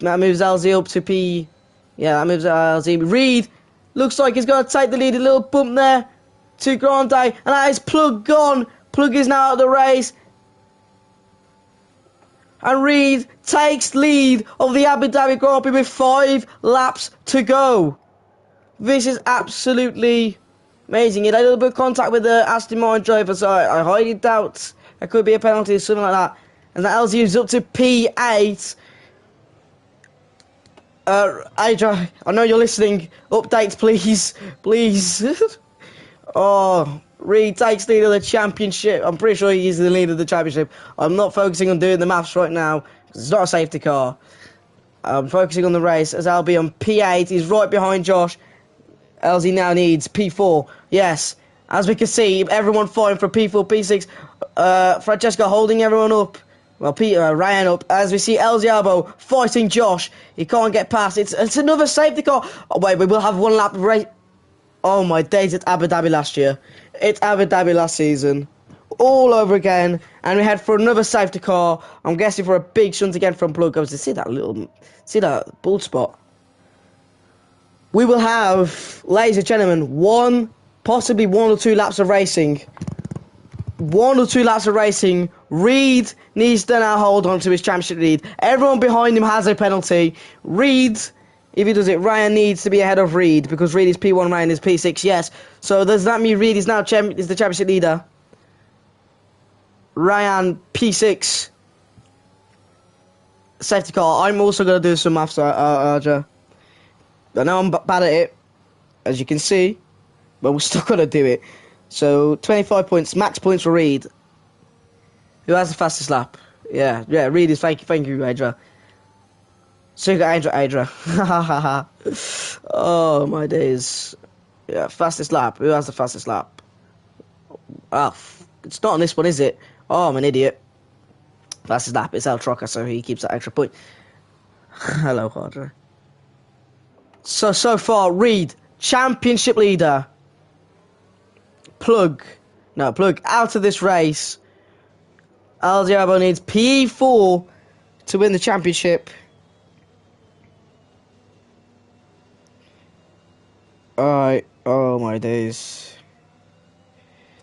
Speaker 1: That moves LZ up to P. Yeah, that moves LZ. Reed looks like he's going to take the lead. A little bump there to Grande. And that is Plug gone. Plug is now out of the race. And Reed takes lead of the Abu Dhabi Grand Prix with 5 laps to go. This is absolutely amazing. He had a little bit of contact with the Aston Martin driver, so I highly doubt there could be a penalty or something like that. And that LZ is up to P8. Adra, I know you're listening. Updates, please. Please. Oh, Reed takes lead of the championship. I'm pretty sure he's the lead of the championship. I'm not focusing on doing the maths right now, because it's not a safety car. I'm focusing on the race, as I'll be on P8. He's right behind Josh. LZ now needs P4. Yes, as we can see, everyone fighting for P4, P6. Francesco holding everyone up. Well, Ryan up. As we see LZ Albo fighting Josh. He can't get past. It's another safety car. Oh, wait, we will have one lap race. Oh my days, it's Abu Dhabi last year. It's Abu Dhabi last season. All over again. And we head for another safety car. I'm guessing for a big shunt again from Plug. I was to see that bald spot. We will have, ladies and gentlemen, possibly 1 or 2 laps of racing. 1 or 2 laps of racing. Reed needs to now hold on to his championship lead. Everyone behind him has a penalty. Reed, if he does it, Ryan needs to be ahead of Reed, because Reed is P1, Ryan is P6, yes. So does that mean Reed is now is the championship leader? Ryan, P6. Safety car. I'm also going to do some maths, Arja. I know I'm bad at it, as you can see, but we're still going to do it. So, 25 points, max points for Reed. Who has the fastest lap? Yeah, Reed is, thank you, Adra. So you got Adra. Oh, my days. Yeah, fastest lap. Who has the fastest lap? Ah, it's not on this one, is it? Oh, I'm an idiot. Fastest lap, it's El Troca, so he keeps that extra point. Hello, Adra. So far, Reed, championship leader. Plug out of this race. El Diabo needs P4 to win the championship. Alright, oh my days.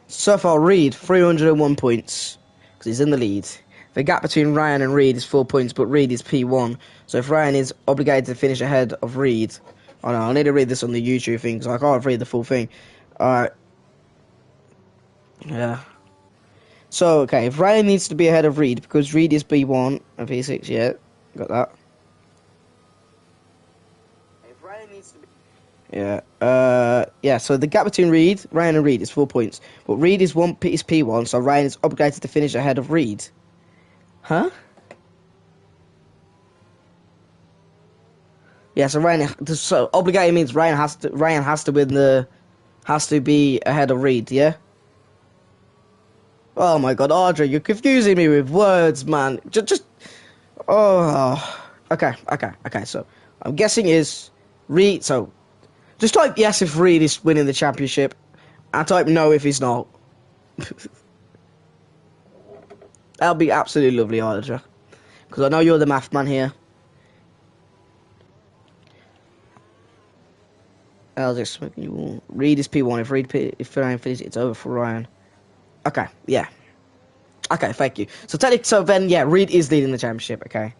Speaker 1: So far, Reed, 301 points, because he's in the lead. The gap between Ryan and Reed is 4 points, but Reed is P1. So if Ryan is obligated to finish ahead of Reed... Oh no, I need to read this on the YouTube thing, because I can't read the full thing. Alright. Yeah. So, okay, if Ryan needs to be ahead of Reed, because Reed is B1 and P6, yeah, got that. If Ryan needs to be... Yeah, so the gap between Ryan and Reed is 4 points. But Reed is P1, so Ryan is obligated to finish ahead of Reed. Huh? Yeah, so obligated means Ryan has to be ahead of Reed, yeah? Oh my god, Audrey, you're confusing me with words, man. Okay, so I'm guessing is Reed, so just type yes if Reed is winning the championship, and type no if he's not. That'll be absolutely lovely, Audrey, because I know you're the math man here. Reed is P1. If Ryan finishes, it's over for Ryan. Okay, yeah. Okay, thank you. So then, yeah, Reed is leading the championship, okay.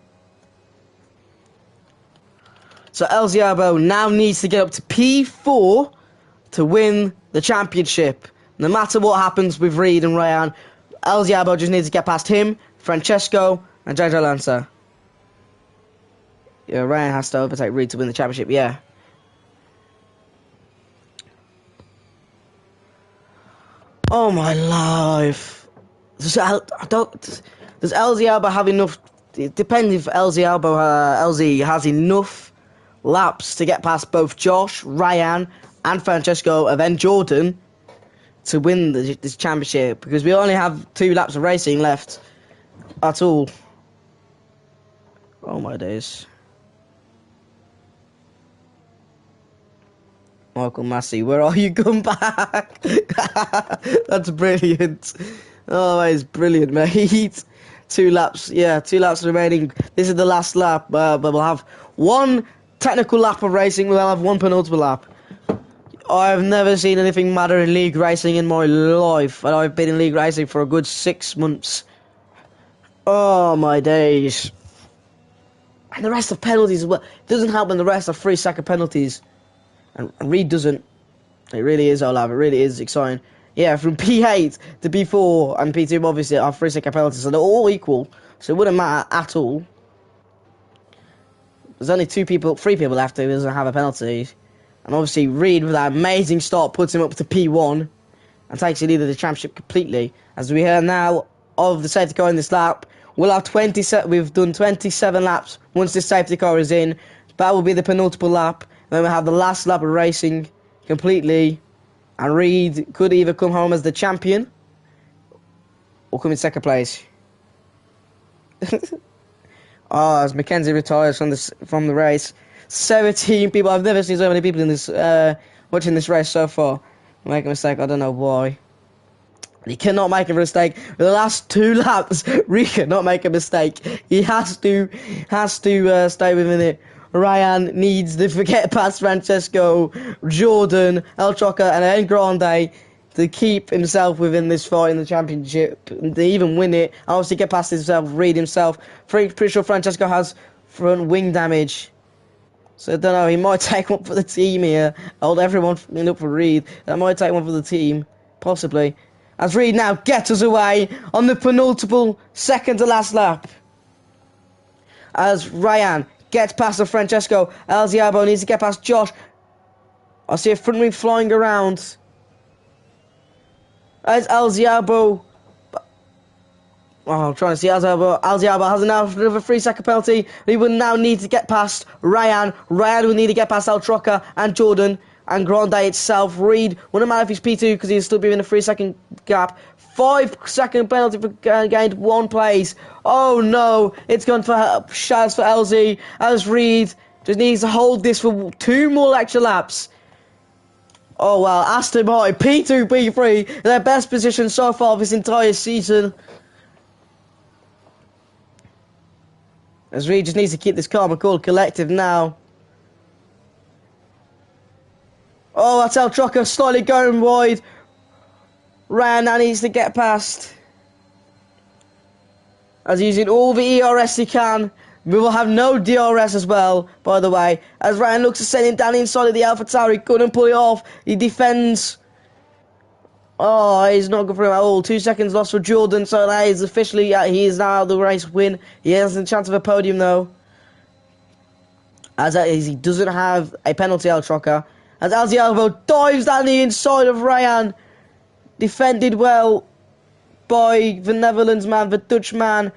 Speaker 1: So El Ziabo now needs to get up to P4 to win the championship. No matter what happens with Reed and Ryan, El Ziabo just needs to get past him, Francesco, and Jojo Lanza. Yeah, Ryan has to overtake Reed to win the championship, yeah. Oh my life! Does El Ziabo have enough? It depends if LZ has enough laps to get past both Josh, Ryan, and Francesco, and then Jordan to win this championship, because we only have 2 laps of racing left. at all. Oh my days. Michael Massey, where are you? Come back. That's brilliant. Oh, that is brilliant, mate. 2 laps. Yeah, 2 laps remaining. This is the last lap, but we'll have 1 technical lap of racing. We'll have 1 penultimate lap. I've never seen anything madder in league racing in my life, and I've been in league racing for a good 6 months. Oh my days. And the rest of penalties as well. It doesn't help when the rest are 3-second penalties. And Reed doesn't. It really is, Olav. It really is exciting. Yeah, from P8 to P4 and P2 obviously are 3-second penalties, so they're all equal. So it wouldn't matter at all. There's only 3 people left who doesn't have a penalty. And obviously Reed, with that amazing start, puts him up to P1 and takes the lead of the championship completely. As we hear now of the safety car in this lap, we'll have we've done 27 laps once this safety car is in. That will be the penultimate lap. Then we'll have the last lap of racing completely. And Reed could either come home as the champion or come in second place. As Mackenzie retires from the race. 17 people. I've never seen so many people in this watching this race so far. Make a mistake. I don't know why. He cannot make a mistake. The last 2 laps, Reed cannot make a mistake. He has to stay within it. Ryan needs to get past Francesco, Jordan, El Choca, and El Grande to keep himself within this fight in the championship. To even win it, obviously get past himself, Reed himself. Pretty sure Francesco has front wing damage. So I don't know, he might take one for the team here. Hold everyone up for Reed. That might take one for the team, possibly. As Reed now gets us away on the penultimate second to last lap. As Ryan gets past the Francesco, El Diabo needs to get past Josh. I see a front wing flying around. As El Diabo. I'm trying to see El Diabo. El Diabo has now another 3-second penalty. He will now need to get past Ryan. Ryan will need to get past El Troca and Jordan and Grande itself. Reed wouldn't matter if he's P2 because he'll still be in a 3-second gap. 5-second penalty for gained 1 place. Oh no, it's gone for Shaz for LZ as Reed just needs to hold this for 2 more extra laps. Oh well, Aston Martin P2, P3, their best position so far this entire season. As Reed just needs to keep this calm and cool collective now. Oh, that's El Troca slightly going wide. Ryan now needs to get past. As he's using all the ERS he can. We will have no DRS as well, by the way. As Ryan looks to send him down inside of the Alpha Tower. He couldn't pull it off. He defends. Oh, he's not good for him at all. 2 seconds lost for Jordan. So that is officially, he is now the race win. He has a chance of a podium though. As he doesn't have a penalty, El Troca. As Alzialvo dives down the inside of Ryan. Defended well by the Netherlands man, the Dutch man.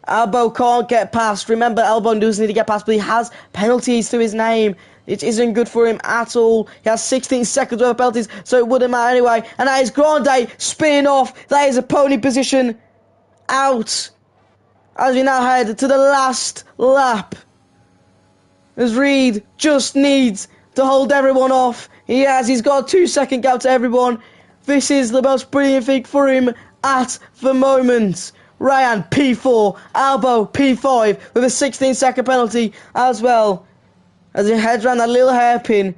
Speaker 1: Albo can't get past. Remember, Albo doesn't need to get past, but he has penalties to his name. It isn't good for him at all. He has 16 seconds worth of penalties, so it wouldn't matter anyway. And that is Grande spinning off. That is a pony position out. As we now head to the last lap. As Reed just needs to hold everyone off. He's got a 2-second gap to everyone. This is the most brilliant thing for him at the moment. Ryan P4, Albo P5 with a 16-second penalty as well. As he heads around that little hairpin.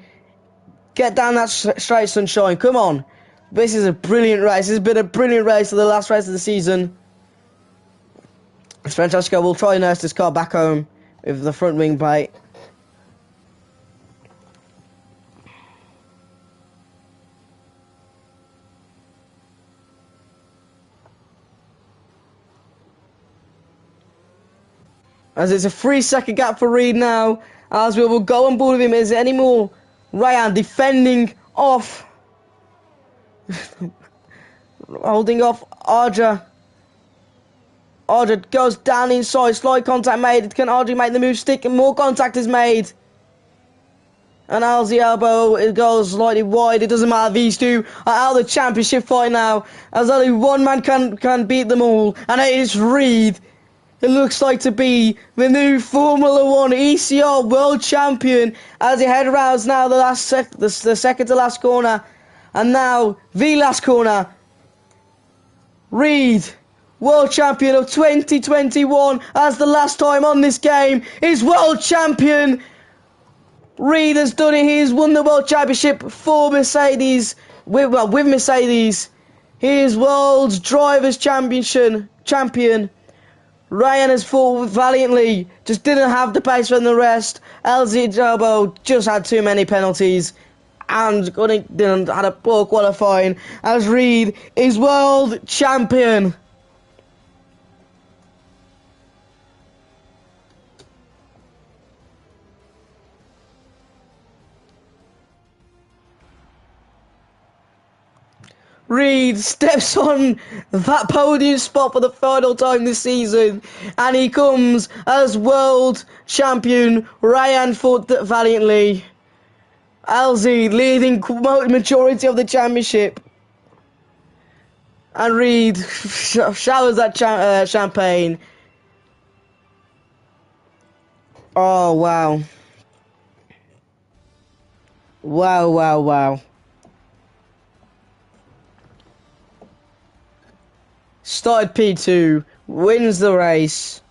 Speaker 1: Get down that straight, sunshine. Come on. This is a brilliant race. This has been a brilliant race for the last race of the season. As Francesco will try and nurse this car back home with the front wing brake. As it's a 3-second gap for Reed now. As we will go on board with him. Is there any more? Ryan defending off. Holding off Arja. Arja goes down inside. Slight contact made. Can Arja make the move stick? And more contact is made. And Alzi elbow, it goes slightly wide. It doesn't matter. These two are out of the championship fight now. As only one man can beat them all. And it is Reed. it looks like to be the new Formula 1 ECR World Champion as he head rounds now the second to last corner. And now the last corner. Reed, World Champion of 2021, as the last time on this game is World Champion. Reed has done it. He has won the World Championship for Mercedes. With Mercedes. He is World Drivers' Champion. Ryan has fought valiantly, just didn't have the pace from the rest. LZ Turbo just had too many penalties and had a poor qualifying as Reed is World Champion. Reed steps on that podium spot for the final time this season, and he comes as World Champion. Ryan fought valiantly. LZ leading majority of the championship. And Reed showers that champagne. Oh, wow. Wow, wow, wow. Started P2, wins the race.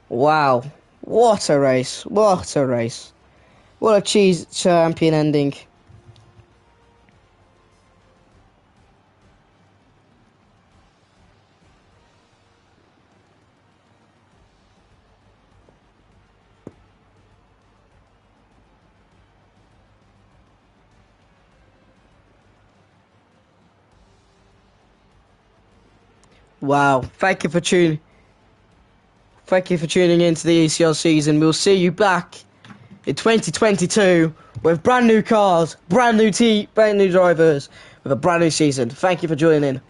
Speaker 1: Wow. What a race. What a race. What a cheese champion ending. Wow. Thank you for tuning in to the ECR season. We'll see you back in 2022 with brand new cars, brand new drivers, with a brand new season. Thank you for joining in.